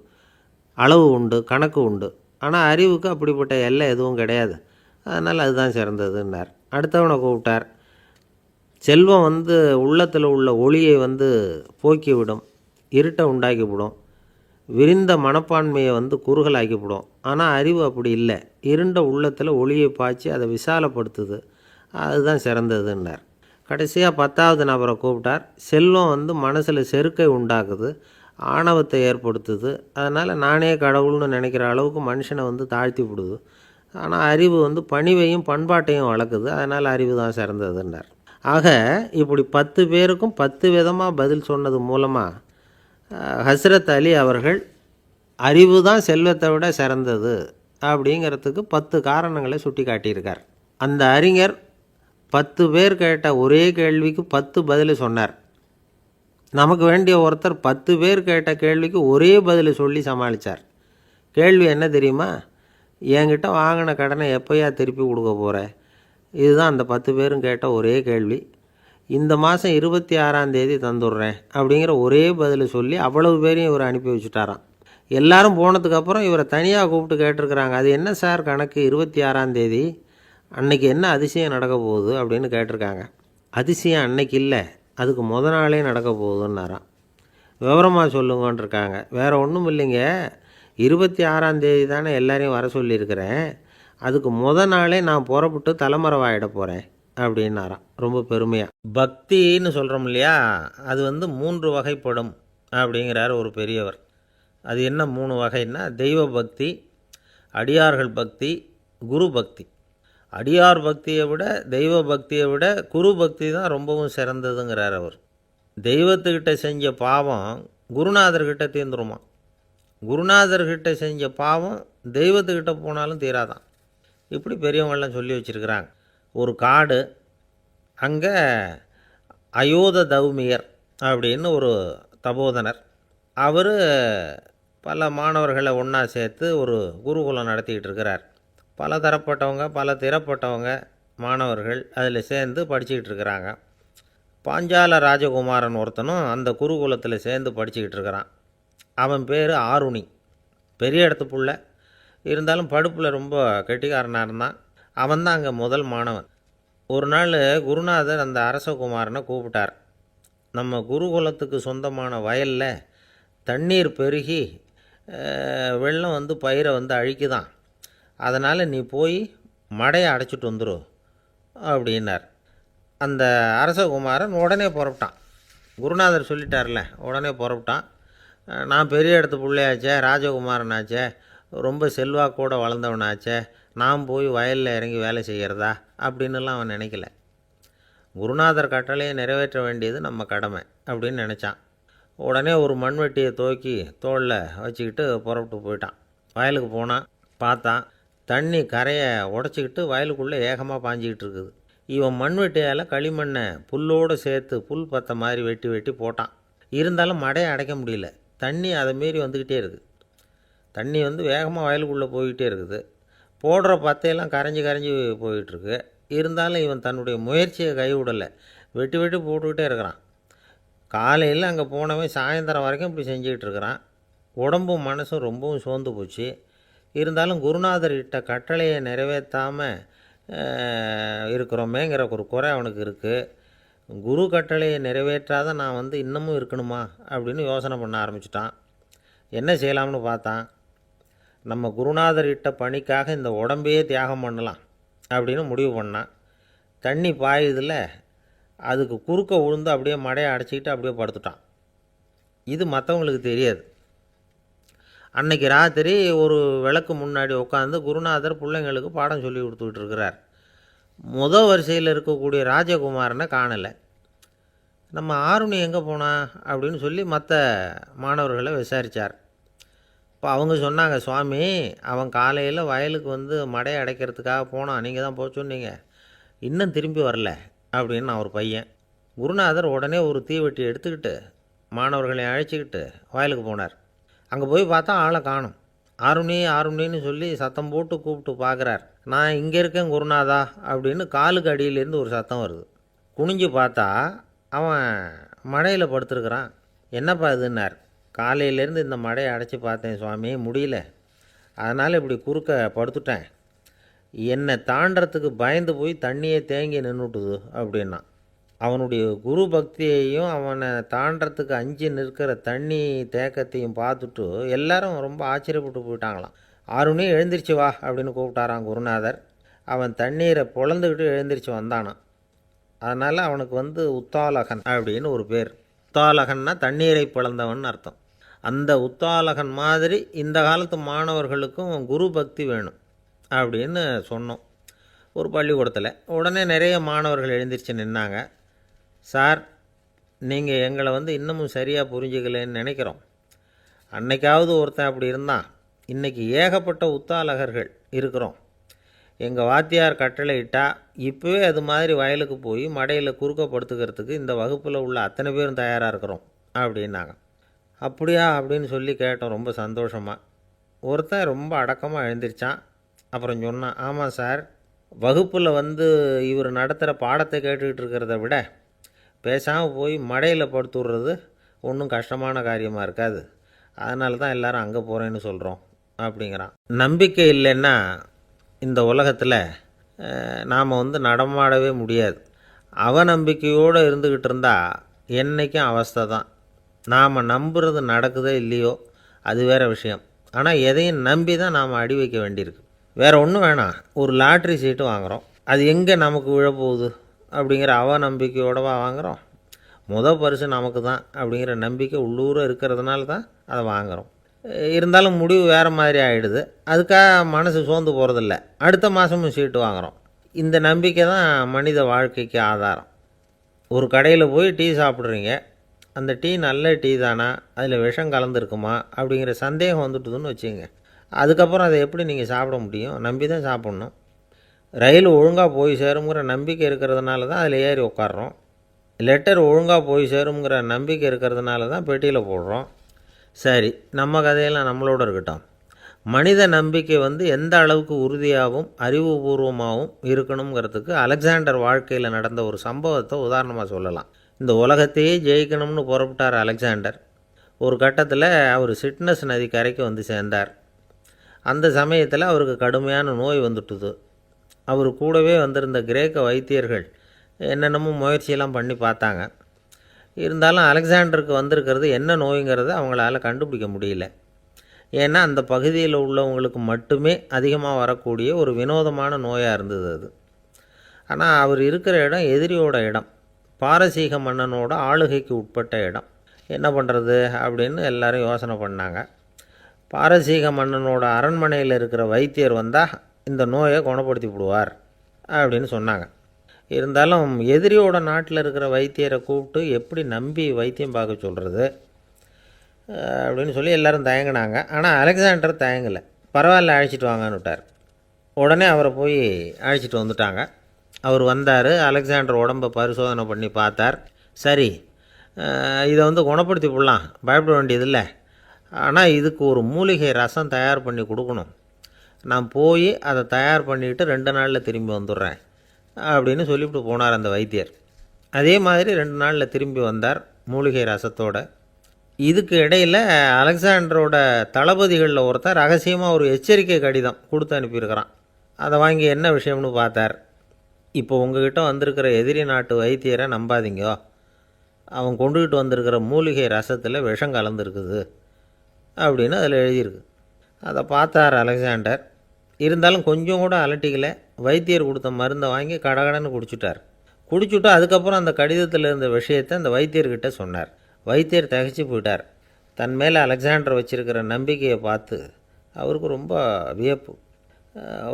Speaker 2: அளவு உண்டு, கணக்கு உண்டு. ஆனால் அறிவுக்கு அப்படிப்பட்ட எல்லை எதுவும் கிடையாது, அதனால் அதுதான் சிறந்ததுன்னார். அடுத்தவனை கூப்பிட்டார். செல்வம் உள்ளத்தில் உள்ள ஒளியை போக்கிவிடும், இருட்டை உண்டாக்கிவிடும், விரிந்த மனப்பான்மையை குறுகலாக்கிவிடும். ஆனால் அறிவு அப்படி இல்லை, இருண்ட உள்ளத்தில் ஒளியை பாய்ச்சி அதை விசாலப்படுத்துது, அதுதான் சிறந்ததுன்னார். கடைசியாக 10வது நபரை கூப்பிட்டார். செல்வம் மனசில் செருக்கை உண்டாக்குது, ஆணவத்தை ஏற்படுத்துது, அதனால் நானே கடவுள்னு நினைக்கிற அளவுக்கு மனுஷனை தாழ்த்தி விடுது. ஆனால் அறிவு பணிவையும் பண்பாட்டையும் வளர்க்குது, அதனால் அறிவு தான் சிறந்ததுன்னார். ஆக இப்படி 10 பேருக்கும் 10 விதமாக பதில் சொன்னது மூலமாக ஹஸ்ரத் அலி அவர்கள் அறிவு தான் செல்வத்தை விட சிறந்தது அப்படிங்கிறதுக்கு 10 காரணங்களை சுட்டி காட்டியிருக்கார். அந்த அறிஞர் 10 பேர் கேட்ட ஒரே கேள்விக்கு 10 பதில் சொன்னார். நமக்கு வேண்டிய ஒருத்தர் 10 பேர் கேட்ட கேள்விக்கு ஒரே பதில் சொல்லி சமாளித்தார். கேள்வி என்ன தெரியுமா? என்கிட்ட வாங்கின கடனை எப்போயா திருப்பி கொடுக்க போகிற? இதுதான் அந்த 10 பேரும் கேட்ட ஒரே கேள்வி. இந்த மாதம் 26ஆம் தேதி தந்துடுறேன் அப்படிங்கிற ஒரே பதில் சொல்லி அவ்வளவு பேரையும் இவர் அனுப்பி வச்சுட்டாராம். எல்லாரும் போனதுக்கப்புறம் இவரை தனியாக கூப்பிட்டு கேட்டிருக்கிறாங்க. அது என்ன சார் கணக்கு, 26ஆம் தேதி அன்னைக்கு என்ன அதிசயம் நடக்க போகுது அப்படின்னு கேட்டிருக்காங்க. அதிசயம் அன்னைக்கு இல்லை, அதுக்கு நாளே நடக்க போகுதுன்னாராம். விவரமாக சொல்லுங்கன்னு இருக்காங்க. வேறு ஒன்றும் இல்லைங்க, 26ஆம் தேதி தானே எல்லாரையும் வர சொல்லியிருக்கிறேன், அதுக்கு நாளே நான் புறப்பட்டு தலைமறைவாயிட போகிறேன் அப்படின்னாராம் ரொம்ப பெருமையாக. பக்தின்னு சொல்கிறோம் இல்லையா, அது 3 வகைப்படும் அப்படிங்கிறார் ஒரு பெரியவர். அது என்ன 3 வகைன்னா, தெய்வ பக்தி, அடியார்கள் பக்தி, குரு பக்தி. அடியார் பக்தியை விட தெய்வ பக்தியை விட குரு பக்தி தான் ரொம்பவும் சிறந்ததுங்கிறார் அவர். தெய்வத்துக்கிட்ட செஞ்ச பாவம் குருநாதர்கிட்ட தீர்ந்துருமா, குருநாதர்கிட்ட செஞ்ச பாவம் தெய்வத்துக்கிட்ட போனாலும் தீராதான். இப்படி பெரியவங்கள்லாம் சொல்லி வச்சுருக்கிறாங்க. ஒரு காடு, அங்கே அயோத தௌமியர் அப்படின்னு ஒரு தபோதனர், அவர் பல மாணவர்களை ஒன்றா சேர்த்து ஒரு குருகுலம் நடத்திக்கிட்டு இருக்கிறார். பல தரப்பட்டவங்க பல திறப்பட்டவங்க மாணவர்கள் அதில் சேர்ந்து படிச்சுக்கிட்டு இருக்கிறாங்க. பாஞ்சால ராஜகுமாரன் ஒருத்தனும் அந்த குருகுலத்தில் சேர்ந்து படிச்சுக்கிட்டு இருக்கிறான். அவன் பேர் ஆருணி. பெரிய இடத்து புள்ள, இருந்தாலும் படுப்பில் ரொம்ப கெட்டிக்காரனாக இருந்தான். அவன் தான் அங்கே முதல் மாணவன். ஒரு நாள் குருநாதர் அந்த அரசகுமாரனை கூப்பிட்டார். நம்ம குருகுலத்துக்கு சொந்தமான வயலில் தண்ணீர் பெருகி வெள்ளம் பயிரை அழிக்குதான், அதனால் நீ போய் மடையை அடைச்சிட்டு வந்துரு அப்படின்னார். அந்த அரசகுமாரன் உடனே புறப்பட்டான். குருநாதர் சொல்லிட்டார்ல, உடனே புறப்பட்டான். நான் பெரிய இடத்து பிள்ளையாச்சே, ராஜகுமாரனாச்சே, ரொம்ப செல்வாக்கூட வளர்ந்தவனாச்சே, நான் போய் வயலில் இறங்கி வேலை செய்கிறதா அப்படின்னுலாம் அவன் நினைக்கல. குருநாதர் கட்டளையை நிறைவேற்ற வேண்டியது நம்ம கடமை அப்படின்னு நினச்சான். உடனே ஒரு மண்வெட்டியை தூக்கி தோளில் வச்சுக்கிட்டு புறப்பட்டு போயிட்டான். வயலுக்கு போனான். பார்த்தான், தண்ணி கரையை உடச்சிக்கிட்டு வயலுக்குள்ளே ஏகமாக பாஞ்சிக்கிட்டு இருக்குது. இவன் மண்வெட்டியால் களிமண்ணை புல்லோடு சேர்த்து புல் பற்ற மாதிரி வெட்டி வெட்டி போட்டான். இருந்தாலும் மடையை அடைக்க முடியல. தண்ணி அதை மீறி வந்துக்கிட்டே இருக்குது. தண்ணி வேகமாக வயலுக்குள்ளே போய்கிட்டே இருக்குது. போடுற பத்தையெல்லாம் கரைஞ்சி கரைஞ்சி போயிட்டுருக்கு. இருந்தாலும் இவன் தன்னுடைய முயற்சியை கைவிடலை. வெட்டி வெட்டி போட்டுக்கிட்டே இருக்கிறான். காலையில் அங்கே போனவன் சாயந்தரம் வரைக்கும் இப்படி செஞ்சுக்கிட்டு இருக்கிறான். உடம்பும் மனசும் ரொம்பவும் சோர்ந்து போச்சு. இருந்தாலும் குருநாதர் இட்ட கட்டளையை நிறைவேற்றாமல் இருக்கிறோமேங்கிற ஒரு குறை அவனுக்கு இருக்குது. குரு கட்டளையை நிறைவேற்றாத நான் இன்னமும் இருக்கணுமா அப்படின்னு யோசனை பண்ண ஆரம்பிச்சிட்டான். என்ன செய்யலாம்னு பார்த்தான். நம்ம குருநாதர் இட்ட பணிக்காக இந்த உடம்பையே தியாகம் பண்ணலாம் அப்படின்னு முடிவு பண்ணான். தண்ணி பாயுதில் அதுக்கு குறுக்க விழுந்து அப்படியே மடையை அடைச்சிக்கிட்டு அப்படியே படுத்துட்டான். இது மற்றவங்களுக்கு தெரியாது. அன்னைக்கு ராத்திரி ஒரு விளக்கு முன்னாடி உட்காந்து குருநாதர் பிள்ளைங்களுக்கு பாடம் சொல்லி கொடுத்துக்கிட்டு இருக்கிறார். வரிசையில் இருக்கக்கூடிய ராஜகுமாரனை காணலை. நம்ம ஆருணி எங்கே போனா அப்படின்னு சொல்லி மற்ற மாணவர்களை விசாரித்தார். இப்போ அவங்க சொன்னாங்க, சுவாமி அவன் காலையில் வயலுக்கு வந்து மடையை அடைக்கிறதுக்காக போனான், நீங்கள் தான் போக சொன்னீங்க, இன்னும் திரும்பி வரல அப்படின்னு அவர் பையன். குருநாதர் உடனே ஒரு தீவெட்டி எடுத்துக்கிட்டு மாணவர்களை அழைச்சிக்கிட்டு வயலுக்கு போனார். அங்கே போய் பார்த்தா ஆளை காணும். ஆருணி ஆருணின்னு சொல்லி சத்தம் போட்டு கூப்பிட்டு பார்க்குறார். நான் இங்கே இருக்கேன் குருநாதா அப்படின்னு காலுக்கு அடியிலேருந்து ஒரு சத்தம் வருது. குனிஞ்சு பார்த்தா அவன் மடையில் படுத்துருக்குறான். என்னப்பா இதுன்னார். காலையிலேருந்து இந்த மடையை அடைச்சி பார்த்தேன் சுவாமி, முடியல, அதனால் இப்படி குறுக்க படுத்துட்டேன், என்னை தாண்டறதுக்கு பயந்து போய் தண்ணியே தேங்கி நின்றுட்டுது அப்படின்னா. அவனுடைய குரு பக்தியையும் அவனை தாண்டறதுக்கு அஞ்சு நிற்கிற தண்ணி தேக்கத்தையும் பார்த்துட்டு எல்லாரும் ரொம்ப ஆச்சரியப்பட்டு போயிட்டாங்களாம். ஆருணி எழுந்திரிச்சு வா அப்படின்னு கூப்பிட்டாரான் குருநாதர். அவன் தண்ணீரை பொழந்துக்கிட்டு எழுந்திரிச்சு வந்தானான். அதனால் அவனுக்கு வந்து உத்தாலகன் அப்படின்னு ஒரு பேர். உத்தாலகன்னா தண்ணீரை பிளந்தவன் அர்த்தம். அந்த உத்தாலகன் மாதிரி இந்த காலத்து மாணவர்களுக்கும் குரு பக்தி வேணும் அப்படின்னு சொன்னோம் ஒரு பள்ளிக்கூடத்தில். உடனே நிறைய மாணவர்கள் எழுந்திரிச்சு நின்னாங்க. சார், நீங்கள் எங்களை வந்து இன்னமும் சரியாக புரிஞ்சுக்கலன்னு நினைக்கிறோம். அன்னைக்காவது ஒருத்தன் அப்படி இருந்தான், இன்றைக்கி ஏகப்பட்ட உத்தாலகர்கள் இருக்கிறோம். எங்கள் வாத்தியார் கட்டளை இட்டால் இப்போவே அது மாதிரி வயலுக்கு போய் மடையில் குறுக்கப்படுத்துக்கிறதுக்கு இந்த வகுப்பில் உள்ள அத்தனை பேரும் தயாராக இருக்கிறோம் அப்படின்னாங்க. அப்படியா அப்படின்னு சொல்லி கேட்டோம் ரொம்ப சந்தோஷமாக. ஒருத்தன் ரொம்ப அடக்கமாக எழுந்திரிச்சான். அப்புறம் சொன்னான், ஆமாம் சார், வகுப்பில் வந்து இவர் நடத்துகிற பாடத்தை கேட்டுக்கிட்டு இருக்கிறத விட பேசாமல் போய் மடையில் படுத்து விட்றது ஒன்றும் கஷ்டமான காரியமாக இருக்காது, அதனால தான் எல்லோரும் அங்கே போகிறேன்னு சொல்கிறோம் அப்படிங்கிறான். நம்பிக்கை இல்லைன்னா இந்த உலகத்தில் நாம் வந்து நடமாடவே முடியாது. அவநம்பிக்கையோடு இருந்துக்கிட்டு இருந்தால் என்றைக்கும் அவஸ்தை தான். நாம் நம்புறது நடக்குதோ இல்லையோ அது வேறு விஷயம். ஆனால் எதையும் நம்பி தான் நாம் அடி வைக்க வேண்டியிருக்கு. வேறு ஒன்றும் வேணாம், ஒரு லாட்ரி சீட்டு வாங்குகிறோம், அது எங்கே நமக்கு விழப்போகுது அப்படிங்கிற அவநம்பிக்கையோடவா வாங்குகிறோம். பரிசு நமக்கு தான் அப்படிங்கிற நம்பிக்கை உள்ளூர இருக்கிறதுனால தான் அதை வாங்குகிறோம். இருந்தாலும் முடிவு வேறு மாதிரி ஆகிடுது. அதுக்காக மனசு சோர்ந்து போகிறதில்ல, அடுத்த மாதமும் சீட்டு வாங்குகிறோம். இந்த நம்பிக்கை தான் மனித வாழ்க்கைக்கு ஆதாரம். ஒரு கடையில் போய் டீ சாப்பிட்றீங்க, அந்த டீ நல்ல டீ தானா, அதில் விஷம் கலந்துருக்குமா அப்படிங்கிற சந்தேகம் வந்துட்டுதுன்னு வச்சுங்க. அதுக்கப்புறம் அதை எப்படி நீங்கள் சாப்பிட முடியும்? நம்பி தான் சாப்பிட்ணும். ரயில் ஒழுங்காக போய் சேருங்கிற நம்பிக்கை இருக்கிறதுனால தான் அதில் ஏறி உட்காடுறோம். லெட்டர் ஒழுங்காக போய் சேருங்கிற நம்பிக்கை இருக்கிறதுனால தான் பெட்டியில் போடுறோம். சரி, நம்ம கதையெல்லாம் நம்மளோட இருக்கட்டும். மனித நம்பிக்கை வந்து எந்த அளவுக்கு உறுதியாகவும் அறிவுபூர்வமாகவும் இருக்கணுங்கிறதுக்கு அலெக்சாண்டர் வாழ்க்கையில் நடந்த ஒரு சம்பவத்தை உதாரணமாக சொல்லலாம். இந்த உலகத்தையே ஜெயிக்கணும்னு புறப்பட்டார் அலெக்சாண்டர். ஒரு கட்டத்தில் அவர் சிட்னஸ் நதி கரைக்கு வந்து சேர்ந்தார். அந்த சமயத்தில் அவருக்கு கடுமையான நோய் வந்துட்டுது. அவர் கூடவே வந்திருந்த கிரேக்க வைத்தியர்கள் என்னென்னமோ முயற்சியெல்லாம் பண்ணி பார்த்தாங்க. இருந்தாலும் அலெக்சாண்டருக்கு வந்திருக்கிறது என்ன நோய்ங்கிறத அவங்களால கண்டுபிடிக்க முடியல. ஏன்னா அந்த பகுதியில் உள்ளவங்களுக்கு மட்டுமே அதிகமாக வரக்கூடிய ஒரு வினோதமான நோயாக இருந்தது அது. ஆனால் அவர் இருக்கிற இடம் எதிரியோட இடம், பாரசீக மன்னனோட ஆளுகைக்கு உட்பட்ட இடம். என்ன பண்ணுறது அப்படின்னு எல்லாரும் யோசனை பண்ணாங்க. பாரசீக மன்னனோட அரண்மனையில் இருக்கிற வைத்தியர் வந்தால் இந்த நோயை குணப்படுத்தி விடுவார் அப்படின்னு சொன்னாங்க. இருந்தாலும் எதிரியோட நாட்டில் இருக்கிற வைத்தியரை கூப்பிட்டு எப்படி நம்பி வைத்தியம் பார்க்க சொல்கிறது அப்படின்னு சொல்லி எல்லோரும் தயங்கினாங்க. ஆனால் அலெக்சாண்டர் தயங்கலை. பரவாயில்ல, அழைச்சிட்டு வாங்கன்னு விட்டார். உடனே அவரை போய் அழைச்சிட்டு வந்துட்டாங்க. அவர் வந்தார். அலெக்சாண்டர் உடம்பை பரிசோதனை பண்ணி பார்த்தார். சரி, இதை வந்து குணப்படுத்தி விடலாம், பயப்பட வேண்டியதில்லை. ஆனால் இதுக்கு ஒரு மூலிகை ரசம் தயார் பண்ணி கொடுக்கணும். நான் போய் அதை தயார் பண்ணிவிட்டு 2 நாளில் திரும்பி வந்துடுறேன் அப்படின்னு சொல்லிவிட்டு போனார் அந்த வைத்தியர். அதே மாதிரி 2 நாளில் திரும்பி வந்தார் மூலிகை ரசத்தோட. இதுக்கு இடையில் அலெக்சாண்டரோட தளபதிகளில் ஒருத்தர் ரகசியமாக ஒரு எச்சரிக்கை கடிதம் கொடுத்து அனுப்பியிருக்கிறான். அதை வாங்கி என்ன விஷயம்னு பார்த்தார். இப்போ உங்ககிட்ட வந்திருக்கிற எதிரி நாட்டு வைத்தியரை நம்பாதீங்கோ, அவன் கொண்டுகிட்டு வந்திருக்கிற மூலிகை ரசத்தில் விஷம் கலந்துருக்குது அப்படின்னு அதில் எழுதியிருக்கு. அதை பார்த்தார் அலெக்சாண்டர். இருந்தாலும் கொஞ்சம் கூட அலட்டிக்கலை. வைத்தியர் கொடுத்த மருந்தை வாங்கி கடகடன்னு குடிச்சிட்டார். குடிச்சுட்டு அதுக்கப்புறம் அந்த கடிதத்தில் இருந்த விஷயத்தை அந்த வைத்தியர்கிட்ட சொன்னார். வைத்தியர் திகைச்சு போயிட்டார். தன் மேலே அலெக்சாண்டர் வச்சிருக்கிற நம்பிக்கையை பார்த்து அவருக்கு ரொம்ப வியப்பு.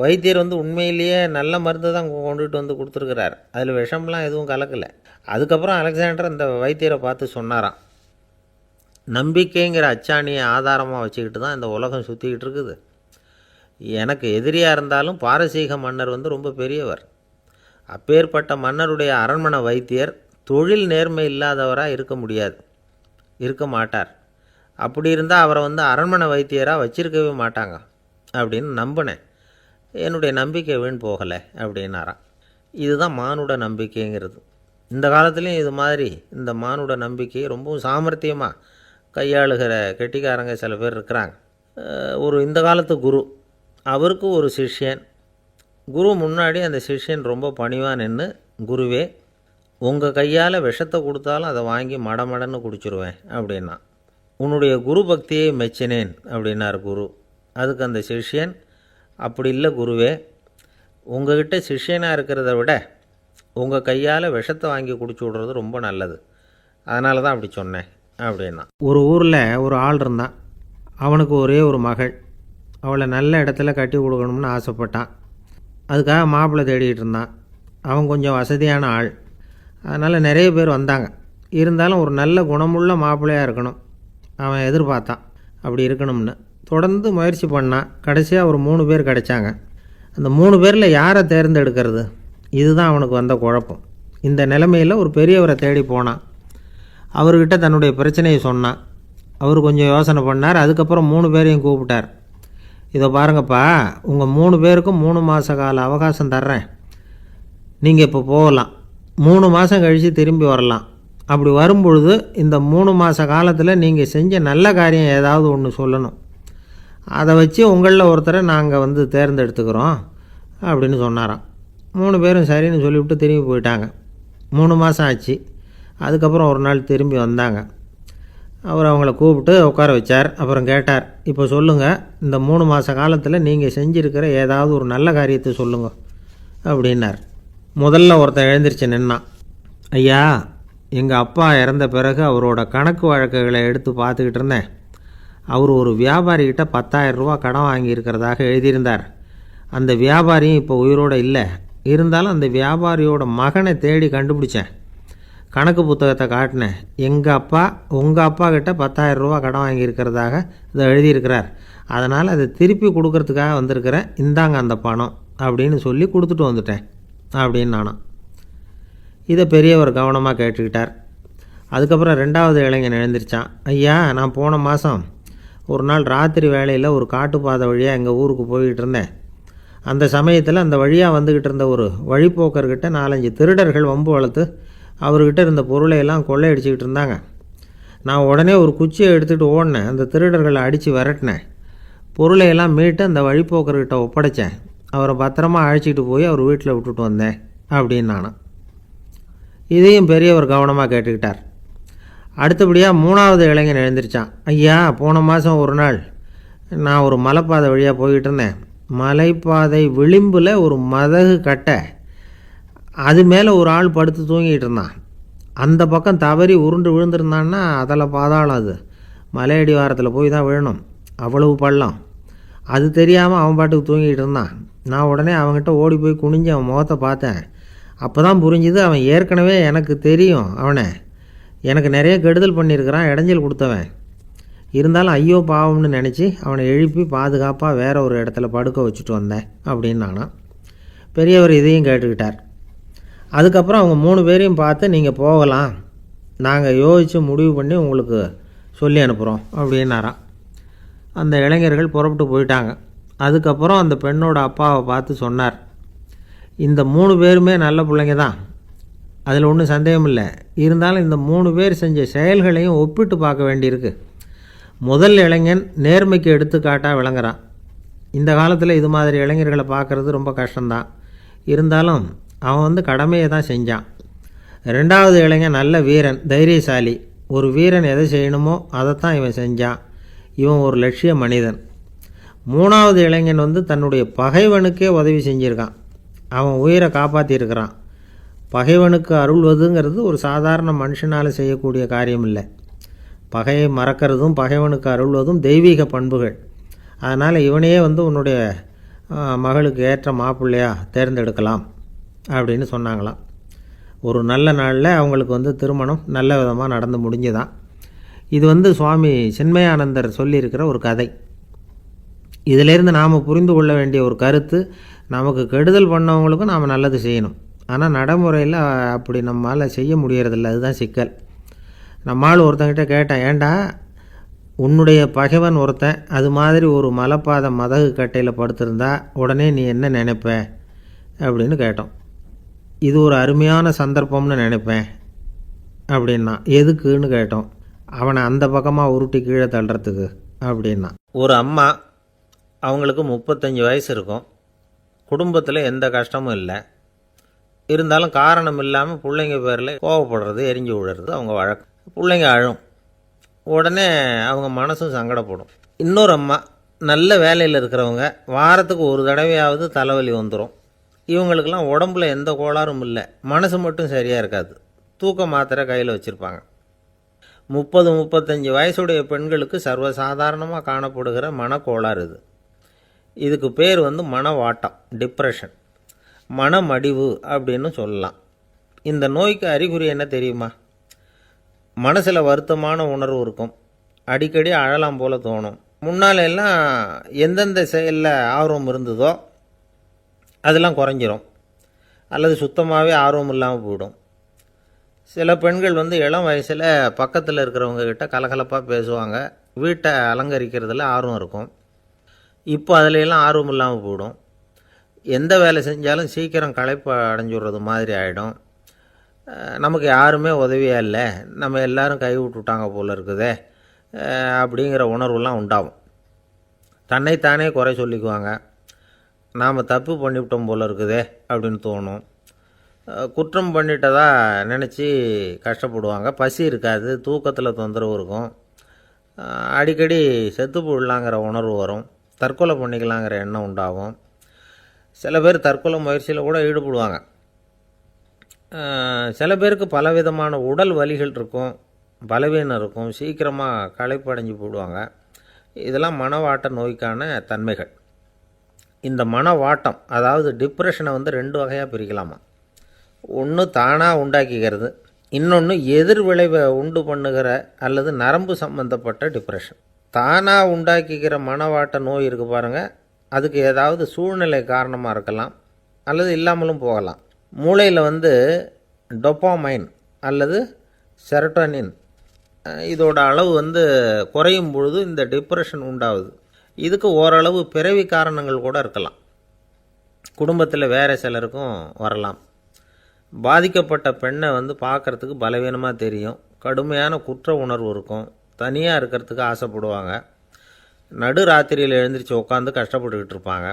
Speaker 2: வைத்தியர் வந்து உண்மையிலேயே நல்ல மருந்து தான் கொண்டுட்டு வந்து கொடுத்துருக்கிறார், அதில் விஷம்லாம் எதுவும் கலக்கலை. அதுக்கப்புறம் அலெக்சாண்டர் அந்த வைத்தியரை பார்த்து சொன்னாராம், நம்பிக்கைங்கிற அச்சாணியை ஆதாரமாக வச்சுக்கிட்டு தான் இந்த உலகம் சுற்றிக்கிட்டு இருக்குது. எனக்கு எதிரியாக இருந்தாலும் பாரசீக மன்னர் வந்து ரொம்ப பெரியவர். அப்பேற்பட்ட மன்னருடைய அரண்மனை வைத்தியர் தொழில் நேர்மை இல்லாதவராக இருக்க மாட்டார். அப்படி இருந்தால் அவரை வந்து அரண்மனை வைத்தியராக வச்சிருக்கவே மாட்டாங்க அப்படின்னு நம்பினேன். என்னுடைய நம்பிக்கை வீண் போகலை அப்படின்னாராம். இதுதான் மானுட நம்பிக்கைங்கிறது. இந்த காலத்துலேயும் இது மாதிரி இந்த மானுட நம்பிக்கையை ரொம்பவும் சாமர்த்தியமாக கையாளுகிற கெட்டிக்காரங்க சில பேர் இருக்கிறாங்க. இந்த காலத்து குரு, அவருக்கு ஒரு சிஷ்யன். குரு முன்னாடி அந்த சிஷ்யன் ரொம்ப பணிவாக நின்று, குருவே, உங்கள் கையால் விஷத்தை கொடுத்தாலும் அதை வாங்கி மடமடன்னு குடிச்சிருவேன் அப்படின்னா. உன்னுடைய குரு பக்தியை மெச்சினேன் அப்படின்னார் குரு. அதுக்கு அந்த சிஷ்யன், அப்படி இல்லை குருவே, உங்ககிட்ட சிஷ்யனாக இருக்கிறத விட உங்கள் கையால் விஷத்தை வாங்கி குடிச்சு விட்றது ரொம்ப நல்லது, அதனால தான் அப்படி சொன்னேன் அப்படின்னா. ஒரு ஊரில் ஒரு ஆள் இருந்தான். அவனுக்கு ஒரே ஒரு மகள். அவளை நல்ல இடத்துல கட்டி கொடுக்கணும்னு ஆசைப்பட்டான். அதுக்காக மாப்பிள்ளை தேடிகிட்டு இருந்தான். அவன் கொஞ்சம் வசதியான ஆள், அதனால் நிறைய பேர் வந்தாங்க. இருந்தாலும் ஒரு நல்ல குணமுள்ள மாப்பிள்ளையாக இருக்கணும் அவன் எதிர்பார்த்தான். அப்படி இருக்கணும்னு தொடர்ந்து முயற்சி பண்ணான். கடைசியாக ஒரு 3 பேர் கிடைச்சாங்க. அந்த 3 பேரில் யாரை தேர்ந்தெடுக்கிறது, இதுதான் அவனுக்கு வந்த குழப்பம். இந்த நிலைமையில் ஒரு பெரியவரை தேடி போனான். அவர்கிட்ட தன்னுடைய பிரச்சனையை சொன்னான். அவர் கொஞ்சம் யோசனை பண்ணார். அதுக்கப்புறம் 3 பேரையும் கூப்பிட்டார். இதை பாருங்கப்பா, உங்கள் 3 பேருக்கும் 3 மாத கால அவகாசம் தர்றேன். நீங்கள் இப்போ போகலாம். 3 மாதம் கழித்து திரும்பி வரலாம். அப்படி வரும்பொழுது இந்த 3 மாத காலத்தில் நீங்கள் செஞ்ச நல்ல காரியம் ஏதாவது ஒன்று சொல்லணும். அதை வச்சு உங்களில் ஒருத்தரை நாங்கள் வந்து தேர்ந்தெடுத்துக்கிறோம் அப்படின்னு சொன்னாராம். 3 பேரும் சரின்னு சொல்லிவிட்டு திரும்பி போயிட்டாங்க. 3 மாதம் ஆச்சு. அதுக்கப்புறம் ஒரு நாள் திரும்பி வந்தாங்க. அவர் அவங்கள கூப்பிட்டு உட்கார வச்சார். அப்புறம் கேட்டார், இப்போ சொல்லுங்கள், இந்த 3 மாத காலத்தில் நீங்கள் செஞ்சுருக்கிற ஏதாவது ஒரு நல்ல காரியத்தை சொல்லுங்க அப்படின்னார். முதல்ல ஒருத்தன் எழுந்திரிச்சு நின்னான். ஐயா, எங்கள் அப்பா இறந்த பிறகு அவரோட கணக்கு வழக்குகளை எடுத்து பார்த்துக்கிட்டு இருந்தேன். அவர் ஒரு வியாபாரிகிட்ட 10,000 ரூபா கடன் வாங்கியிருக்கிறதாக எழுதியிருந்தார். அந்த வியாபாரியும் இப்போ உயிரோடு இல்லை. இருந்தாலும் அந்த வியாபாரியோட மகனை தேடி கண்டுபிடிச்சேன். கணக்கு புத்தகத்தை காட்டினேன். உங்கள் அப்பா கிட்ட 10,000 ரூபா கடன் வாங்கியிருக்கிறதாக இதை எழுதியிருக்கிறார். அதனால் அதை திருப்பி கொடுக்கறதுக்காக வந்திருக்கிறேன். இந்தாங்க அந்த பணம் அப்படின்னு சொல்லி கொடுத்துட்டு வந்துட்டேன் அப்படின்னு நானும். இதை பெரியவர் கவனமாக கேட்டுக்கிட்டார். அதுக்கப்புறம் 2வது இளைஞன் எழுந்திரிச்சான். ஐயா, நான் போன மாதம் ஒரு நாள் ராத்திரி வேளையில் ஒரு காட்டுப்பாதை வழியாக எங்கள் ஊருக்கு போய்கிட்டு இருந்தேன். அந்த சமயத்தில் அந்த வழியாக வந்துக்கிட்டு இருந்த ஒரு வழிப்போக்கர்கிட்ட 4-5 திருடர்கள் வம்பு வளர்த்து அவர்கிட்ட இருந்த பொருளை எல்லாம் கொள்ளையடிச்சிக்கிட்டு இருந்தாங்க. நான் உடனே ஒரு குச்சியை எடுத்துகிட்டு ஓடினேன். அந்த திருடர்களை அடித்து விரட்டினேன். பொருளை எல்லாம் மீட்டு அந்த வழிப்போக்கர்கிட்ட ஒப்படைச்சேன். அவரை பத்திரமா அழைச்சிக்கிட்டு போய் அவர் வீட்டில் விட்டுட்டு வந்தேன் அப்படின்னு நானும். இதையும் பெரியவர் கவனமாக கேட்டுக்கிட்டார். அடுத்தபடியாக 3வது இளைஞன் எழுந்திரிச்சான். ஐயா, போன மாதம் ஒரு நாள் நான் ஒரு மலைப்பாதை வழியாக போய்கிட்டு இருந்தேன். மலைப்பாதை விளிம்பில் ஒரு மதகு கட்டை, அது மேலே ஒரு ஆள் படுத்து தூங்கிட்டு இருந்தான். அந்த பக்கம் தவறி உருண்டு விழுந்திருந்தான்னா அதில் பாதாளம். அது மலையடி வாரத்தில் போய் தான் விழணும், அவ்வளவு பள்ளம். அது தெரியாமல் அவன் பாட்டுக்கு தூங்கிட்டு இருந்தான். நான் உடனே அவன்கிட்ட ஓடி போய் குனிஞ்சு அவன் முகத்தை பார்த்தேன். அப்போ தான் புரிஞ்சுது, அவன் ஏற்கனவே எனக்கு தெரியும். அவனை எனக்கு நிறைய கெடுதல் பண்ணியிருக்கிறான், இடைஞ்சல் கொடுத்தவன். இருந்தாலும் ஐயோ பாவம்னு நினச்சி அவனை எழுப்பி பாதுகாப்பாக வேற ஒரு இடத்துல படுக்க வச்சுட்டு வந்தேன் அப்படின்னு நானும். பெரியவர் இதையும் கேட்டுக்கிட்டார். அதுக்கப்புறம் அவங்க 3 பேரையும் பார்த்து, நீங்கள் போகலாம், நாங்கள் யோசித்து முடிவு பண்ணி உங்களுக்கு சொல்லி அனுப்புகிறோம் அப்படின்னாராம். அந்த இளைஞர்கள் புறப்பட்டு போயிட்டாங்க. அதுக்கப்புறம் அந்த பெண்ணோட அப்பாவை பார்த்து சொன்னார், இந்த 3 பேருமே நல்ல பிள்ளைங்க தான், அதில் ஒன்றும் சந்தேகம் இல்லை. இருந்தாலும் இந்த 3 பேர் செஞ்ச செயல்களையும் ஒப்பிட்டு பார்க்க வேண்டியிருக்கு. முதல் இளைஞன் நேர்மைக்கு எடுத்துக்காட்டாக விளங்குறான். இந்த காலத்தில் இது மாதிரி இளைஞர்களை பார்க்குறது ரொம்ப கஷ்டம்தான். இருந்தாலும் அவன் கடமையை தான் செஞ்சான். 2வது இளைஞன் நல்ல வீரன், தைரியசாலி. ஒரு வீரன் எதை செய்யணுமோ அதைத்தான் இவன் செஞ்சான். இவன் ஒரு லட்சிய மனிதன். 3வது இளைஞன் தன்னுடைய பகைவனுக்கே உதவி செஞ்சுருக்கான். அவன் உயிரை காப்பாற்றியிருக்கிறான். பகைவனுக்கு அருள்வதுங்கிறது ஒரு சாதாரண மனுஷனால் செய்யக்கூடிய காரியம் இல்லை. பகையை மறக்கிறதும் பகைவனுக்கு அருள்வதும் தெய்வீக பண்புகள். அதனால் இவனையே உன்னுடைய மகளுக்கு ஏற்ற மாப்பிள்ளையா தேர்ந்தெடுக்கலாம் அப்படின்னு சொன்னாங்களாம். ஒரு நல்ல நாளில் அவங்களுக்கு திருமணம் நல்ல விதமாக நடந்து முடிஞ்சுதான். இது சுவாமி சின்மயானந்தர் சொல்லியிருக்கிற ஒரு கதை. இதிலேருந்து நாம் புரிந்து கொள்ள வேண்டிய ஒரு கருத்து, நமக்கு கெடுதல் பண்ணவங்களுக்கும் நாம் நல்லது செய்யணும். ஆனால் நடைமுறையில் அப்படி நம்மளால் செய்ய முடியறதில்ல. அதுதான் சிக்கல். நம்மால் ஒருத்தங்கிட்ட கேட்டேன், ஏண்டா உன்னுடைய பகைவன் ஒருத்தன் அது மாதிரி ஒரு மலைப்பாத மதகு கட்டையில் படுத்திருந்தா உடனே நீ என்ன நினைப்ப அப்படின்னு கேட்டோம். இது ஒரு அருமையான சந்தர்ப்பம்னு நினைப்பேன் அப்படின்னா. எதுக்குன்னு கேட்டோம். அவனை அந்த பக்கமாக உருட்டி கீழே தள்ளுறதுக்கு அப்படின்னா. ஒரு அம்மா, அவங்களுக்கு 35 வயசு இருக்கும். குடும்பத்தில் எந்த கஷ்டமும் இல்லை. இருந்தாலும் காரணம் இல்லாமல் பிள்ளைங்க பேரில் கோவப்படுறது, எரிஞ்சு விழுறது அவங்க வழக்கம். பிள்ளைங்க அழும். உடனே அவங்க மனசும் சங்கடப்படும். இன்னொரு அம்மா, நல்ல வேலையில் இருக்கிறவங்க, வாரத்துக்கு ஒரு தடவையாவது தலைவலி வந்துடும். இவங்களுக்கெல்லாம் உடம்புல எந்த கோளாறும் இல்லை, மனசு மட்டும் சரியாக இருக்காது. தூக்க மாத்திரை கையில் வச்சுருப்பாங்க. 30-35 வயசுடைய பெண்களுக்கு சர்வசாதாரணமாக காணப்படுகிற மனக்கோளாறு இது. இதுக்கு பேர் மனவாட்டம், டிப்ரெஷன், மனமடிவு அப்படின்னு சொல்லலாம். இந்த நோய்க்கு அறிகுறி என்ன தெரியுமா? மனசில் வருத்தமான உணர்வு இருக்கும். அடிக்கடி அழலாம் போல தோணும். முன்னால் எல்லாம் எந்தெந்த செயலில் ஆர்வம் இருந்ததோ அதெல்லாம் குறைஞ்சிரும், அல்லது சுத்தமாகவே ஆர்வம் இல்லாமல் போயிடும். சில பெண்கள் இளம் வயசில் பக்கத்தில் இருக்கிறவங்க கிட்ட கலகலப்பாக பேசுவாங்க, வீட்டை அலங்கரிக்கிறதுல ஆர்வம் இருக்கும். இப்போ அதிலெல்லாம் ஆர்வம் இல்லாமல் போயிடும். எந்த வேலை செஞ்சாலும் சீக்கிரம் களைப்பு அடைஞ்சுடுறது மாதிரி ஆகிடும். நமக்கு யாருமே உதவியாக இல்லை, நம்ம எல்லாரும் கை விட்டுட்டாங்க போல் இருக்குதே அப்படிங்கிற உணர்வுலாம் உண்டாகும். தன்னைத்தானே குறை சொல்லிக்குவாங்க. நாம் தப்பு பண்ணிவிட்டோம் போல் இருக்குதே அப்படின்னு தோணும். குற்றம் பண்ணிட்டதா நினச்சி கஷ்டப்படுவாங்க. பசி இருக்காது, தூக்கத்தில் தொந்தரவு இருக்கும். அடிக்கடி செத்து போடலாங்கிற உணர்வு வரும். தற்கொலை பண்ணிக்கலாங்கிற எண்ணம் உண்டாகும். சில பேர் தற்கொலை முயற்சியில் கூட ஈடுபடுவாங்க. சில பேருக்கு பலவிதமான உடல் வலிகள் இருக்கும், பலவீனம் இருக்கும், சீக்கிரமாக களைப்படைஞ்சு போடுவாங்க. இதெல்லாம் மனவாட்ட நோய்க்கான தன்மைகள். இந்த மனவாட்டம், அதாவது டிப்ரெஷனை 2 வகையாக பிரிக்கலாமா. ஒன்று தானாக உண்டாக்கிக்கிறது, இன்னொன்று எதிர் விளைவை உண்டு பண்ணுகிற அல்லது நரம்பு சம்பந்தப்பட்ட டிப்ரெஷன். தானாக உண்டாக்கிக்கிற மனவாட்ட நோய் இருக்குது பாருங்கள், அதுக்கு ஏதாவது சூழ்நிலை காரணமாக இருக்கலாம், அல்லது இல்லாமலும் போகலாம். மூளையில் டொப்பாமைன் அல்லது செரட்டோனின் இதோட அளவு குறையும் பொழுது இந்த டிப்ரெஷன் உண்டாகுது. இதுக்கு ஓரளவு பிறவி காரணங்கள் கூட இருக்கலாம். குடும்பத்தில் வேறு சிலருக்கும் வரலாம். பாதிக்கப்பட்ட பெண்ணை பார்க்குறதுக்கு பலவீனமாக தெரியும், கடுமையான குற்ற உணர்வு இருக்கும், தனியாக இருக்கிறதுக்கு ஆசைப்படுவாங்க, நடு ராத்திரியில் எழுந்திரிச்சு உட்காந்து கஷ்டப்பட்டுக்கிட்டு இருப்பாங்க,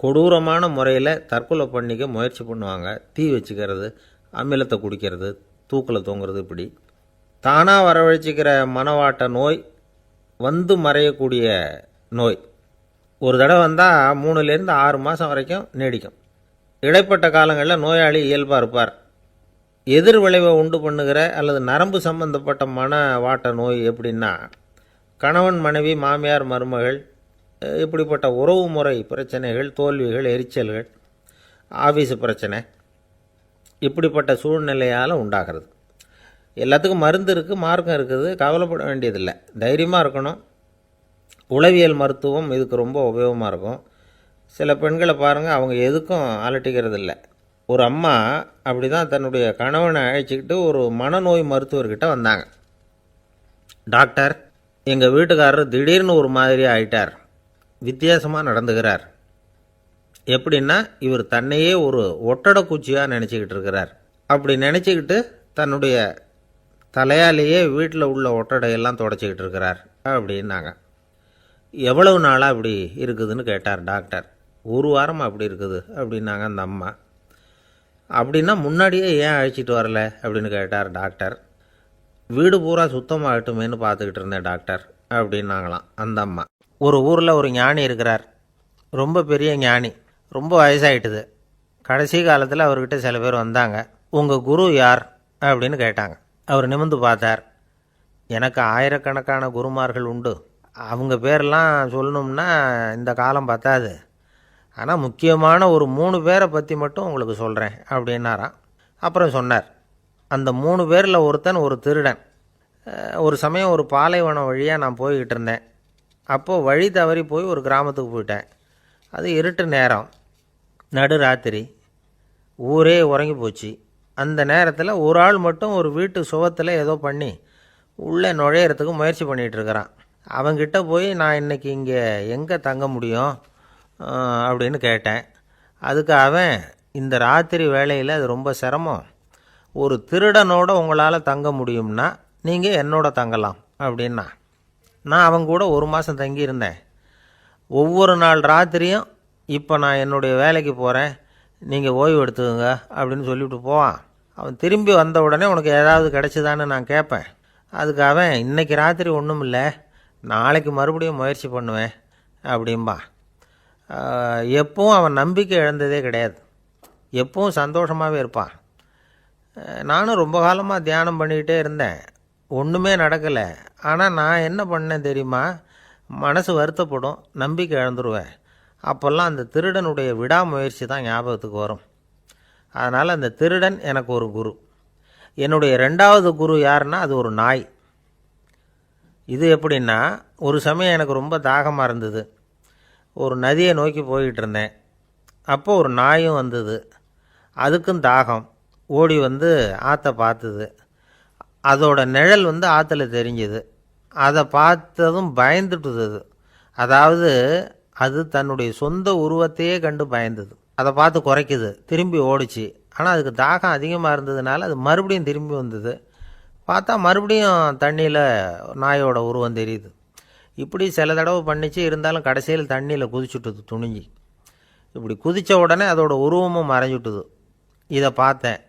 Speaker 2: கொடூரமான முறையில் தற்கொலை பண்ணிக்க முயற்சி பண்ணுவாங்க, தீ வச்சுக்கிறது, அமிலத்தை குடிக்கிறது, தூக்கில் தொங்குறது. இப்படி தானாக வரவழைச்சிக்கிற மனவாட்ட நோய் மறையக்கூடிய நோய். ஒரு தடவை வந்தால் 3லேருந்து 6 மாதம் வரைக்கும் நீடிக்கும். இடைப்பட்ட காலங்களில் நோயாளி இயல்பாக இருப்பார். எதிர் விளைவை உண்டு பண்ணுகிற அல்லது நரம்பு சம்பந்தப்பட்ட மனவாட்ட நோய் எப்படின்னா, கணவன் மனைவி, மாமியார் மருமகள், இப்படிப்பட்ட உறவு முறை பிரச்சனைகள், தோல்விகள், எரிச்சல்கள், ஆஃபீஸு பிரச்சனை, இப்படிப்பட்ட சூழ்நிலையால் உண்டாகிறது. எல்லாத்துக்கும் மருந்து இருக்குது, மார்க்கம் இருக்குது, கவலைப்பட வேண்டியதில்லை, தைரியமாக இருக்கணும். உளவியல் மருத்துவம் இதுக்கு ரொம்ப உபயோகமாக இருக்கும். சில பெண்களை பாருங்கள், அவங்க எதுக்கும் அலட்டிக்கிறது இல்லை. ஒரு அம்மா அப்படி தான் தன்னுடைய கணவனை அழைச்சிக்கிட்டு ஒரு மனநோய் மருத்துவர்கிட்ட வந்தாங்க. டாக்டர், எங்கள் வீட்டுக்காரர் திடீர்னு ஒரு மாதிரி ஆயிட்டார், வித்தியாசமாக நடந்துக்கிறார். எப்படின்னா, இவர் தன்னையே ஒரு ஒட்டடை குச்சியாக நினச்சிக்கிட்டு இருக்கிறார். அப்படி நினச்சிக்கிட்டு தன்னுடைய தலையாலேயே வீட்டில் உள்ள ஒட்டடையெல்லாம் தொடச்சிக்கிட்டு இருக்கிறார் அப்படின்னாங்க. எவ்வளவு நாளாக அப்படி இருக்குதுன்னு கேட்டார் டாக்டர். 1 வாரமாக அப்படி இருக்குது அப்படின்னாங்க அந்த அம்மா. அப்படின்னா முன்னாடியே ஏன் அழைச்சிட்டு வரல அப்படின்னு கேட்டார் டாக்டர். வீடு பூரா சுத்தமாகட்டுமேனு பார்த்துக்கிட்டு இருந்தேன் டாக்டர் அப்படின்னாங்களாம் அந்த அம்மா. ஒரு ஊரில் ஒரு ஞானி இருக்கிறார், ரொம்ப பெரிய ஞானி, ரொம்ப வயசாகிட்டுது. கடைசி காலத்தில் அவர்கிட்ட சில பேர் வந்தாங்க. உங்கள் குரு யார் அப்படின்னு கேட்டாங்க. அவர் நிமிர்ந்து பார்த்தார். எனக்கு ஆயிரக்கணக்கான குருமார்கள் உண்டு. அவங்க பேரெல்லாம் சொல்லணும்னா இந்த காலம் பத்தாது. ஆனால் முக்கியமான ஒரு 3 பேரை பற்றி மட்டும் உங்களுக்கு சொல்கிறேன் அப்படின்னாராம். அப்புறம் சொன்னார், அந்த 3 பேரில் ஒருத்தன் ஒரு திருடன். ஒரு சமயம் ஒரு பாலைவனம் வழியாக நான் போய்கிட்டு இருந்தேன். அப்போது வழி தவறி போய் ஒரு கிராமத்துக்கு போயிட்டேன். அது இருட்டு நேரம், நடு ராத்திரி, ஊரே உறங்கி போச்சு. அந்த நேரத்தில் ஒரு ஆள் மட்டும் ஒரு வீட்டு சுவத்தில் ஏதோ பண்ணி உள்ளே நுழையிறதுக்கு முயற்சி பண்ணிகிட்ருக்கிறான். அவங்கிட்ட போய் நான் இன்றைக்கி இங்கே எங்கே தங்க முடியும் அப்படின்னு கேட்டேன். அதுக்கு அவன், இந்த ராத்திரி வேளையில் அது ரொம்ப சிரமம், ஒரு திருடனோட உங்களால் தங்க முடியும்னா நீங்கள் என்னோட தங்கலாம் அப்படின்னா. நான் அவங்க கூட 1 மாதம் தங்கியிருந்தேன். ஒவ்வொரு நாள் ராத்திரியும் இப்போ நான் என்னுடைய வேலைக்கு போகிறேன், நீங்கள் ஓய்வு எடுத்துக்கோங்க அப்படின்னு சொல்லிவிட்டு போவான். அவன் திரும்பி வந்த உடனே உனக்கு ஏதாவது கிடச்சிதான்னு நான் கேட்பேன். அதுக்கு அவன், இன்றைக்கி ராத்திரி ஒன்றும் இல்லை, நாளைக்கு மறுபடியும் முயற்சி பண்ணுவேன் அப்படின்பா. எப்பவும் அவன் நம்பிக்கை இழந்ததே கிடையாது, எப்பவும் சந்தோஷமாகவே இருப்பான். நானும் ரொம்ப காலமாக தியானம் பண்ணிக்கிட்டே இருந்தேன், ஒன்றுமே நடக்கலை. ஆனால் நான் என்ன பண்ணேன் தெரியுமா, மனசு வருத்தப்படும், நம்பிக்கை இழந்துருவேன். அப்போல்லாம் அந்த திருடனுடைய விடாமுயற்சி தான் ஞாபகத்துக்கு வரும். அதனால் அந்த திருடன் எனக்கு ஒரு குரு. என்னுடைய 2வது குரு யாருன்னா அது ஒரு நாய். இது எப்படின்னா, ஒரு சமயம் எனக்கு ரொம்ப தாகமாக இருந்தது. ஒரு நதியை நோக்கி போய்கிட்டு இருந்தேன். அப்போது ஒரு நாயும் வந்தது. அதுக்கும் தாகம். ஓடி வந்து ஆற்றை பார்த்தது. அதோட நிழல் வந்து ஆற்றுல தெரிஞ்சுது. அதை பார்த்ததும் பயந்துட்டுது. அது அதாவது அது தன்னுடைய சொந்த உருவத்தையே கண்டு பயந்தது. அதை பார்த்து குறைக்குது, திரும்பி ஓடிச்சு. ஆனால் அதுக்கு தாகம் அதிகமாக இருந்ததுனால அது மறுபடியும் திரும்பி வந்தது. பார்த்தா மறுபடியும் தண்ணியில் நாயோட உருவம் தெரியுது. இப்படி சில தடவை பண்ணிச்சு. இருந்தாலும் கடைசியில் தண்ணியில் குதிச்சுட்டுது துணிஞ்சி. இப்படி குதித்த உடனே அதோட உருவமும் மறைஞ்சுட்டுது. இதை பார்த்தேன்.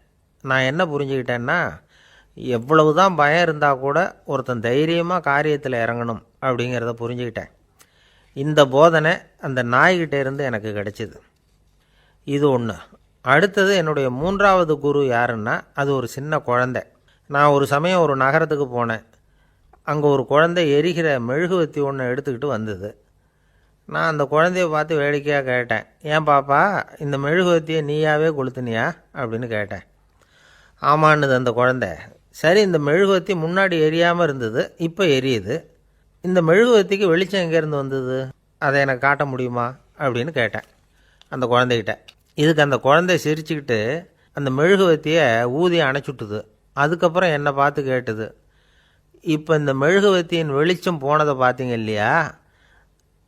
Speaker 2: நான் என்ன புரிஞ்சுக்கிட்டேன்னா, எவ்வளவு தான் பயம் இருந்தால் கூட ஒருத்தன் தைரியமாக காரியத்தில் இறங்கணும் அப்படிங்கிறத புரிஞ்சுக்கிட்டேன். இந்த போதனை அந்த நாய்கிட்ட இருந்து எனக்கு கிடைச்சிது. இது ஒன்று. அடுத்தது என்னுடைய 3வது குரு யாருன்னா அது ஒரு சின்ன குழந்தை. நான் ஒரு சமயம் ஒரு நகரத்துக்கு போனேன். அங்கே ஒரு குழந்தை எரிகிற மெழுகுவத்தி ஒன்று எடுத்துக்கிட்டு வந்தது. நான் அந்த குழந்தைய பார்த்து வேடிக்கையாக கேட்டேன், ஏன் பாப்பா, இந்த மெழுகுவத்தியை நீயாவே கொளுத்துனியா அப்படின்னு கேட்டேன். ஆமான்னுது அந்த குழந்தை. சரி, இந்த மெழுகுவத்தி முன்னாடி எரியாமல் இருந்தது, இப்போ எரியுது. இந்த மெழுகுவத்திக்கு வெளிச்சம் எங்கேருந்து வந்தது, அதை எனக்கு காட்ட முடியுமா அப்படின்னு கேட்டேன் அந்த குழந்தைகிட்ட. இதுக்கு அந்த குழந்தை சிரிச்சுக்கிட்டு அந்த மெழுகுவத்தியை ஊதி அணைச்சுட்டுது. அதுக்கப்புறம் என்னை பார்த்து கேட்டுது, இப்போ இந்த மெழுகுவத்தியின் வெளிச்சம் போனதை பார்த்தீங்க இல்லையா,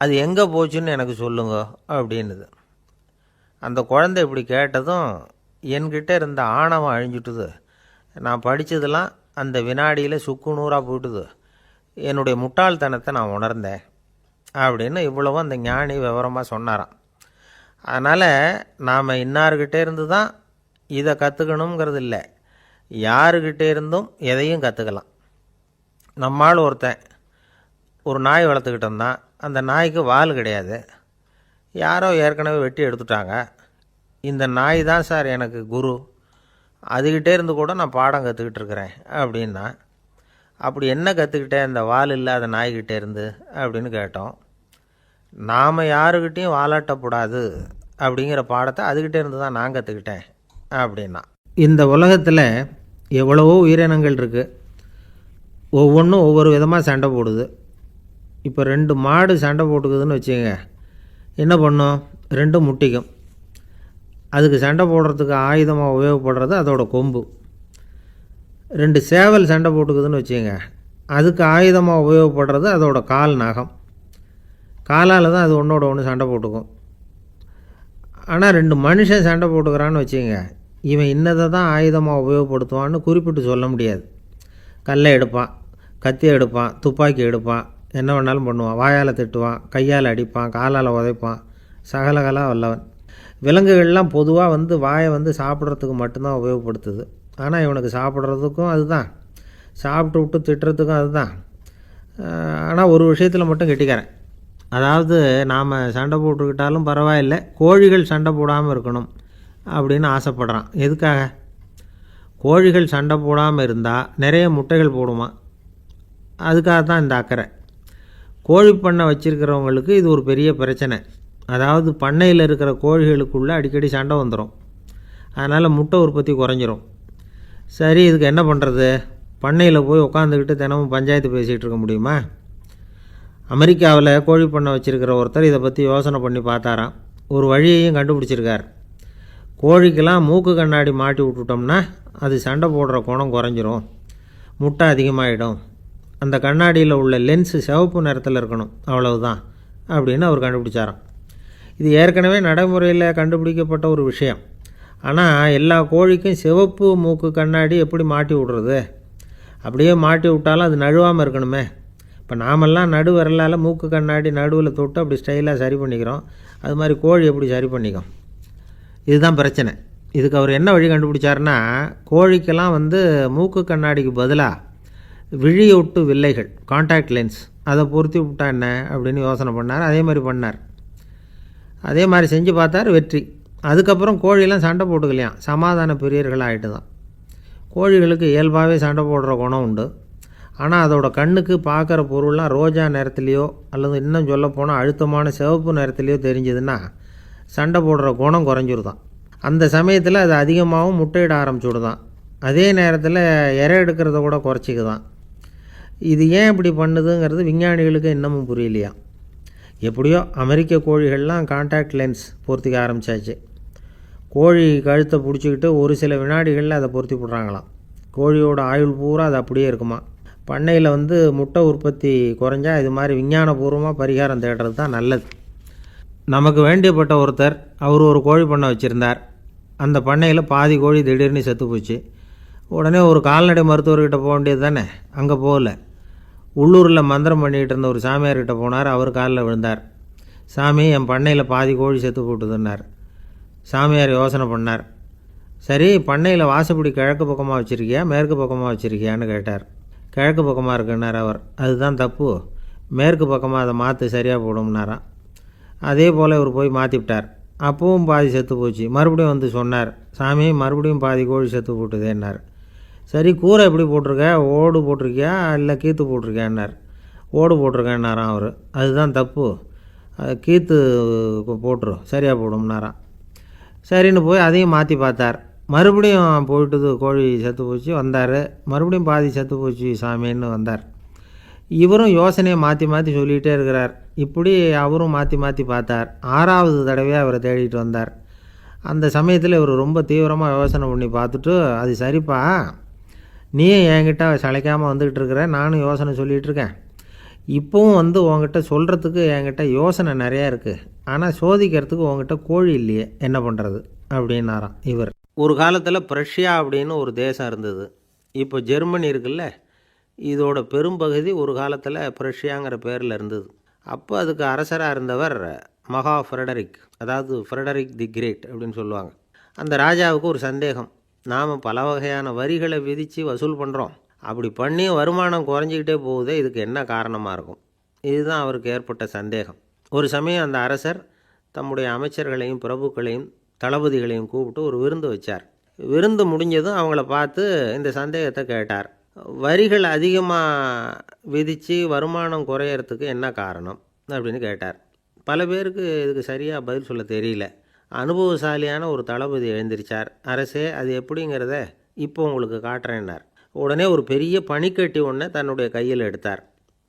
Speaker 2: அது எங்கே போச்சுன்னு எனக்கு சொல்லுங்க அப்படின்னுது. அந்த குழந்தை இப்படி கேட்டதும் என்கிட்ட இருந்த ஆணவம் அழிஞ்சுட்டுது. நான் படித்ததெல்லாம் அந்த வினாடியில் சுக்கு நூறாக போயிட்டுது. என்னுடைய முட்டாள்தனத்தை நான் உணர்ந்தேன் அப்படின்னு இவ்வளவும் அந்த ஞானி விவரமாக சொன்னாராம். அதனால் நாம் இன்னார்கிட்டே இருந்து தான் இதை கற்றுக்கணுங்கிறது இல்லை, யாருக்கிட்டே இருந்தும் எதையும் கற்றுக்கலாம். நம்மால் ஒருத்தன் ஒரு நாய் வளர்த்துக்கிட்டு இருந்தான். அந்த நாய்க்கு வால் கிடையாது. யாரோ ஏற்கனவே வெட்டி எடுத்துட்டாங்க. இந்த நாய் தான் சார் எனக்கு குரு, அதுக்கிட்டே இருந்து கூட நான் பாடம் கற்றுக்கிட்டு இருக்கிறேன் அப்படின்னா. அப்படி என்ன கற்றுக்கிட்டேன் இந்த வால் இல்லாத நாய்கிட்டே இருந்து அப்படின்னு கேட்டோம். நாம் யாருக்கிட்டேயும் வாலாட்டக்கூடாது அப்படிங்கிற பாடத்தை அதுக்கிட்டே இருந்து தான் நான் கற்றுக்கிட்டேன் அப்படின்னா. இந்த உலகத்தில் எவ்வளவோ உயிரினங்கள் இருக்குது, ஒவ்வொன்றும் ஒவ்வொரு விதமாக சண்டை போடுது. இப்போ 2 மாடு சண்டை போட்டுக்குதுன்னு வச்சுக்கோங்க, என்ன பண்ணும், 2 முட்டிக்கும். அதுக்கு சண்டை போடுறதுக்கு ஆயுதமாக உபயோகப்படுறது அதோட கொம்பு. 2 சேவல் சண்டை போட்டுக்குதுன்னு வச்சுக்கோங்க, அதுக்கு ஆயுதமாக உபயோகப்படுறது அதோட கால் நகம். காலால் தான் அது ஒன்றோட ஒன்று சண்டை போட்டுக்கும். ஆனால் 2 மனுஷன் சண்டை போட்டுக்கிறான்னு வச்சுக்கோங்க, இவன் இன்னதை தான் ஆயுதமாக உபயோகப்படுத்துவான்னு குறிப்பிட்டு சொல்ல முடியாது. கல்லை எடுப்பான், கத்தி எடுப்பான், துப்பாக்கி எடுப்பான், என்ன வேணாலும் பண்ணுவான். வாயால் திட்டுவான், கையால் அடிப்பான், காலால் உதைப்பான், சகலகலா வல்லவன். விலங்குகள்லாம் பொதுவாக வாயை சாப்பிட்றதுக்கு மட்டும்தான் உபயோகப்படுத்துது. ஆனால் இவனுக்கு சாப்பிட்றதுக்கும் அதுதான், சாப்பிட்டு விட்டு திட்டுறதுக்கும் அதுதான். ஆனால் ஒரு விஷயத்தில் மட்டும் கெட்டிக்கிறேன். அதாவது நாம் சண்டை போட்டுக்கிட்டாலும் பரவாயில்லை, கோழிகள் சண்டை போடாமல் இருக்கணும் அப்படின்னு ஆசைப்படுறான். எதுக்காக? கோழிகள் சண்டை போடாமல் இருந்தால் நிறைய முட்டைகள் போடுமா. அதுக்காக தான் இந்த அக்கறை. கோழி பண்ணை வச்சுருக்கிறவங்களுக்கு இது ஒரு பெரிய பிரச்சனை. அதாவது பண்ணையில் இருக்கிற கோழிகளுக்குள்ளே அடிக்கடி சண்டை வந்துடும். அதனால் முட்டை உற்பத்தி குறைஞ்சிரும். சரி, இதுக்கு என்ன பண்ணுறது? பண்ணையில் போய் உட்காந்துக்கிட்டு தினமும் பஞ்சாயத்து பேசிகிட்டு இருக்க முடியுமா? அமெரிக்காவில் கோழி பண்ணை வச்சுருக்கிற ஒருத்தர் இதை பற்றி யோசனை பண்ணி பார்த்தாராம். ஒரு வழியையும் கண்டுபிடிச்சிருக்கார். கோழிக்கெல்லாம் மூக்கு கண்ணாடி மாட்டி விட்டுட்டோம்னா அது சண்டை போடுற குணம் குறைஞ்சிரும், முட்டை அதிகமாகிடும். அந்த கண்ணாடியில் உள்ள லென்ஸு சிவப்பு நிறத்தில் இருக்கணும், அவ்வளவுதான் அப்படின்னு அவர் கண்டுபிடிச்சாராம். இது ஏற்கனவே நடைமுறையில் கண்டுபிடிக்கப்பட்ட ஒரு விஷயம். ஆனால் எல்லா கோழிக்கும் சிவப்பு மூக்கு கண்ணாடி எப்படி மாட்டி விட்றது? அப்படியே மாட்டி விட்டாலும் அது நழுவாமல் இருக்கணுமே. இப்போ நாமெல்லாம் நடு விரலால் மூக்கு கண்ணாடி நடுவில் தொட்டு அப்படி ஸ்டைலாக சரி பண்ணிக்கிறோம். அது மாதிரி கோழி எப்படி சரி பண்ணிக்கும்? இதுதான் பிரச்சனை. இதுக்கு அவர் என்ன வழி கண்டுபிடிச்சாருன்னா, கோழிக்கெல்லாம் மூக்கு கண்ணாடிக்கு பதிலாக விழியொட்டு வில்லைகள், காண்டாக்ட் லென்ஸ், அதை பொருத்தி விட்டா என்ன அப்படின்னு யோசனை பண்ணார். அதே மாதிரி பண்ணார். அதே மாதிரி செஞ்சு பார்த்தார், வெற்றி. அதுக்கப்புறம் கோழியெல்லாம் சண்டை போட்டுக்கலையாம், சமாதான பிரியர்கள் ஆகிட்டு தான். கோழிகளுக்கு இயல்பாகவே சண்டை போடுற குணம் உண்டு. ஆனால் அதோட கண்ணுக்கு பார்க்குற பொருள்லாம் ரோஜா நிறத்துலையோ அல்லது இன்னும் சொல்லப்போனால் அழுத்தமான சிவப்பு நிறத்துலையோ தெரிஞ்சதுன்னா சண்டை போடுற குணம் குறைஞ்சிருதான். அந்த சமயத்தில் அது அதிகமாகவும் முட்டையிட ஆரம்பிச்சுடுதான். அதே நேரத்தில் இறை எடுக்கிறத கூட குறைச்சிக்குதான். இது ஏன் இப்படி பண்ணுதுங்கிறது விஞ்ஞானிகளுக்கு இன்னமும் புரியலையா. எப்படியோ அமெரிக்க கோழிகள்லாம் காண்டாக்ட் லென்ஸ் பொருத்திக்க ஆரம்பித்தாச்சு. கோழி கழுத்தை பிடிச்சிக்கிட்டு ஒரு சில வினாடிகளில் அதை பொருத்தி விட்றாங்களாம். கோழியோட ஆயுள் பூரா அது அப்படியே இருக்குமா. பண்ணையில் முட்டை உற்பத்தி குறைஞ்சா இது மாதிரி விஞ்ஞானபூர்வமாக பரிகாரம் தேடுறது தான் நல்லது. நமக்கு வேண்டியப்பட்ட ஒருத்தர், அவர் ஒரு கோழி பண்ணை வச்சுருந்தார். அந்த பண்ணையில் பாதி கோழி திடீர்னு செத்து போச்சு. உடனே ஒரு கால்நடை மருத்துவர்கிட்ட போக வேண்டியது தானே. அங்கே போகல. உள்ளூரில் மந்திரம் பண்ணிகிட்டு இருந்த ஒரு சாமியார்கிட்ட போனார். அவர் காலில் விழுந்தார். சாமி, என் பண்ணையில் பாதி கோழி செத்து போட்டுதுன்னார். சாமியார் யோசனை பண்ணார். சரி, பண்ணையில் வாசப்படி கிழக்கு பக்கமாக வச்சுருக்கியா மேற்கு பக்கமாக வச்சுருக்கியான்னு கேட்டார். கிழக்கு பக்கமாக இருக்குன்னார் அவர். அதுதான் தப்பு, மேற்கு பக்கமாக அதை மாற்று, சரியாக போடும்னாராம். அதே போல் இவர் போய் மாற்றிவிட்டார். அப்பவும் பாதி செத்து போச்சு. மறுபடியும் சொன்னார், சாமி மறுபடியும் பாதி கோழி செத்து போட்டுதேன்னார். சரி, கூரை எப்படி போட்டிருக்க? ஓடு போட்டிருக்கியா இல்லை கீத்து போட்டிருக்கியான்னார். ஓடு போட்டிருக்கேன்னாராம் அவர். அதுதான் தப்பு, கீத்து போட்டுரு, சரியாக போடும்னாராம். சரின்னு போய் அதையும் மாற்றி பார்த்தார். மறுபடியும் போயிட்டுது, கோழி செத்து போச்சு. வந்தார். மறுபடியும் பாதி செத்து போச்சு சாமின்னு வந்தார். இவரும் யோசனையை மாற்றி மாற்றி சொல்லிகிட்டே இருக்கிறார். இப்படி அவரும் மாற்றி மாற்றி பார்த்தார். 6வது தடவையாக அவரை தேடிட்டு வந்தார். அந்த சமயத்தில் இவர் ரொம்ப தீவிரமாக யோசனை பண்ணி பார்த்துட்டு, அது சரிப்பா, நீயும் என்கிட்ட சளைக்காமல் வந்துக்கிட்டு இருக்கிற, நானும் யோசனை சொல்லிகிட்ருக்கேன். இப்போவும் உங்ககிட்ட சொல்கிறதுக்கு என்கிட்ட யோசனை நிறையா இருக்குது. ஆனால் சோதிக்கிறதுக்கு உங்ககிட்ட கோழி இல்லையே, என்ன பண்ணுறது அப்படின்னாராம் இவர். ஒரு காலத்தில் பிரஷ்யா அப்படின்னு ஒரு தேசம் இருந்தது. இப்போ ஜெர்மனி இருக்குல்ல, இதோட பெரும்பகுதி ஒரு காலத்தில் பிரஷ்யாங்கிற பேரில் இருந்தது. அப்போ அதுக்கு அரசராக இருந்தவர் மகா ஃப்ரெடரிக், அதாவது ஃப்ரெடரிக் தி கிரேட் அப்படின்னு சொல்லுவாங்க. அந்த ராஜாவுக்கு ஒரு சந்தேகம். நாம் பல வகையான வரிகளை விதித்து வசூல் பண்ணுறோம், அப்படி பண்ணி வருமானம் குறைஞ்சிக்கிட்டே போகுதே, இதுக்கு என்ன காரணமாக இருக்கும்? இதுதான் அவருக்கு ஏற்பட்ட சந்தேகம். ஒரு சமயம் அந்த அரசர் தம்முடைய அமைச்சர்களையும் பிரபுக்களையும் தளபதிகளையும் கூப்பிட்டு ஒரு விருந்து வச்சார். விருந்து முடிஞ்சதும் அவங்கள பார்த்து இந்த சந்தேகத்தை கேட்டார். வரிகள் அதிகமாக விதித்து வருமானம் குறையறதுக்கு என்ன காரணம் அப்படின்னு கேட்டார். பல பேருக்கு இதுக்கு சரியாக பதில் சொல்ல தெரியல. அனுபவசாலியான ஒரு தளபதி எழுந்திருச்சார். அரசே, அது எப்படிங்கிறத இப்போ உங்களுக்கு காட்டுறேன்னார். உடனே ஒரு பெரிய பனிக்கட்டி ஒன்றை தன்னுடைய கையில் எடுத்தார்.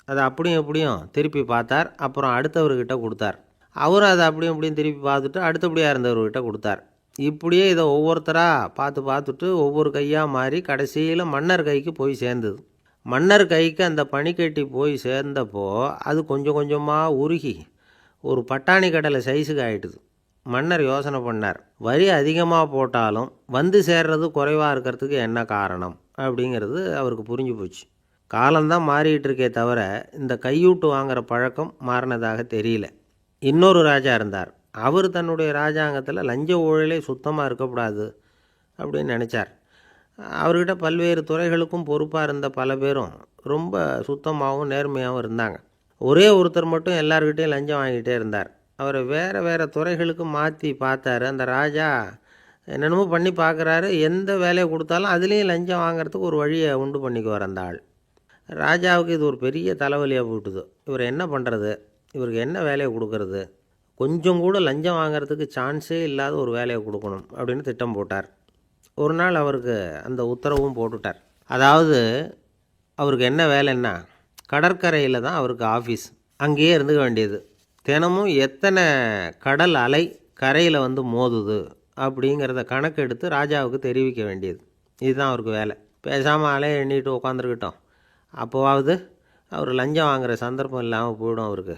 Speaker 2: அதை அப்படியும் எப்படியும் திருப்பி பார்த்தார். அப்புறம் அடுத்தவர்கிட்ட கொடுத்தார். அவரும் அதை அப்படியும் இப்படியும் திருப்பி பார்த்துட்டு அடுத்தபடியாக இருந்தவர்கிட்ட கொடுத்தார். இப்படியே இதை ஒவ்வொருத்தராக பார்த்துட்டு ஒவ்வொரு கையாக மாறி கடைசியில் மன்னர் கைக்கு போய் சேர்ந்தது. மன்னர் கைக்கு அந்த பனிக்கட்டி போய் சேர்ந்தப்போ அது கொஞ்சம் கொஞ்சமாக உருகி ஒரு பட்டாணி கடலை சைஸுக்கு ஆகிட்டுது. மன்னர் யோசனை பண்ணார், வரி அதிகமாக போட்டாலும் சேர்றது குறைவாக இருக்கிறதுக்கு என்ன காரணம் அப்படிங்கிறது அவருக்கு புரிஞ்சு போச்சு. காலம்தான் மாறிக்கிட்டு இருக்கே தவிர இந்த கையூட்டு வாங்குகிற பழக்கம் மாறினதாக தெரியல. இன்னொரு ராஜா இருந்தார். அவர் தன்னுடைய ராஜாங்கத்தில் லஞ்ச ஊழலே சுத்தமாக இருக்கக்கூடாது அப்படின்னு நினச்சார். அவர்கிட்ட பல்வேறு துறைகளுக்கும் பொறுப்பாக இருந்த பல பேரும் ரொம்ப சுத்தமாகவும் நேர்மையாகவும் இருந்தாங்க. ஒரே ஒருத்தர் மட்டும் எல்லார்கிட்டையும் லஞ்சம் வாங்கிட்டே இருந்தார். அவரை வேறு துறைகளுக்கு மாற்றி பார்த்தாரு. அந்த ராஜா என்னென்னமோ பண்ணி பார்க்குறாரு. எந்த வேலையை கொடுத்தாலும் அதுலேயும் லஞ்சம் வாங்கிறதுக்கு ஒரு வழியை உண்டு பண்ணிக்குவார் அந்த ஆள். ராஜாவுக்கு இது ஒரு பெரிய தலைவலியாக போட்டுது. இவர் என்ன பண்ணுறது, இவருக்கு என்ன வேலையை கொடுக்கறது, கொஞ்சம் கூட லஞ்சம் வாங்கிறதுக்கு சான்ஸே இல்லாத ஒரு வேலையை கொடுக்கணும் அப்படின்னு திட்டம் போட்டார். ஒரு நாள் அவருக்கு அந்த உத்தரவும் போட்டுட்டார். அதாவது அவருக்கு என்ன வேலைன்னா, கடற்கரையில் தான் அவருக்கு ஆஃபீஸ். அங்கேயே இருந்துக்க வேண்டியது. தினமும் எத்தனை கடல் அலை கரையில் வந்து மோதுது அப்படிங்கிறத கணக்கெடுத்து ராஜாவுக்கு தெரிவிக்க வேண்டியது. இதுதான் அவருக்கு வேலை. பேசாமல் அலையை எண்ணிட்டு உட்காந்துருக்கட்டும், அப்போவாவது அவர் லஞ்சம் வாங்குகிற சந்தர்ப்பம் இல்லாமல் போயிடும் அவருக்கு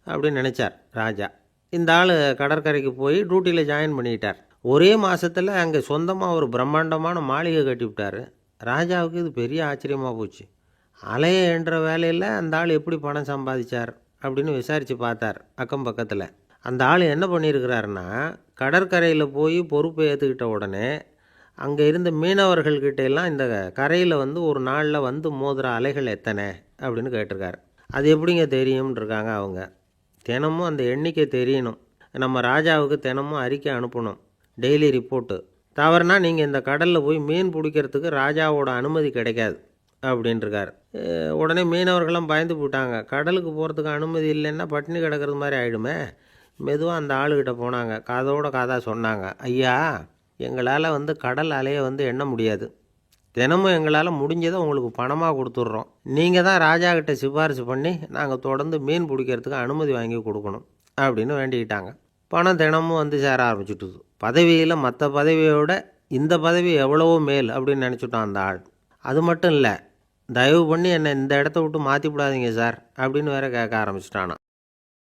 Speaker 2: அப்படின்னு நினச்சார் ராஜா. இந்த ஆள் கடற்கரைக்கு போய் டியூட்டியில் ஜாயின் பண்ணிக்கிட்டார். ஒரே மாதத்தில் அங்கே சொந்தமாக ஒரு பிரம்மாண்டமான மாளிகை கட்டிவிட்டார். ராஜாவுக்கு இது பெரிய ஆச்சரியமாக போச்சு. அலையை என்ற வேலையில் அந்த ஆள் எப்படி பணம் சம்பாதிச்சார் அப்படின்னு விசாரித்து பார்த்தார் அக்கம் பக்கத்தில். அந்த ஆள் என்ன பண்ணியிருக்கிறாருன்னா, கடற்கரையில் போய் பொறுப்பை ஏற்றுக்கிட்ட உடனே அங்கே இருந்த மீனவர்கள்கிட்ட எல்லாம் இந்த கரையில் வந்து ஒரு நாளில் வந்து மோதுகிற அலைகள் எத்தனை அப்படின்னு கேட்டிருக்காரு. அது எப்படிங்க தெரியும்னு இருக்காங்க அவங்க. தினமும் அந்த எண்ணிக்கை தெரியணும். நம்ம ராஜாவுக்கு தினமும் அறிக்கை அனுப்பணும், டெய்லி ரிப்போர்ட்டு. தவறுனா நீங்கள் இந்த கடலில் போய் மீன் பிடிக்கிறதுக்கு ராஜாவோட அனுமதி கிடைக்காது அப்படின்ட்டுருக்காரு. உடனே மீனவர்கள்லாம் பயந்து போட்டாங்க. கடலுக்கு போகிறதுக்கு அனுமதி இல்லைன்னா பட்டினி கிடக்கிறது மாதிரி ஆகிடுமே. மெதுவாக அந்த ஆளுகிட்ட போனாங்க, காதோட காதாக சொன்னாங்க, ஐயா, எங்களால் வந்து கடல் அலையை வந்து எண்ண முடியாது. தினமும் எங்களால் முடிஞ்சதை உங்களுக்கு பணமாக கொடுத்துட்றோம். நீங்கள் தான் ராஜா கிட்ட சிபாரிசு பண்ணி நாங்கள் தொடர்ந்து மீன் பிடிக்கிறதுக்கு அனுமதி வாங்கி கொடுக்கணும் அப்படின்னு வேண்டிக்கிட்டாங்க. பணம் தினமும் வந்து சேர ஆரம்பிச்சுட்டுது. பதவியில் மற்ற பதவியோட இந்த பதவி எவ்வளவோ மேல் அப்படின்னு நினச்சிட்டான் அந்த ஆள். அது மட்டும் இல்லை, தயவு பண்ணி என்னை இந்த இடத்த விட்டு மாற்றி விடாதீங்க சார் அப்படின்னு வேற கேட்க ஆரம்பிச்சிட்டானா.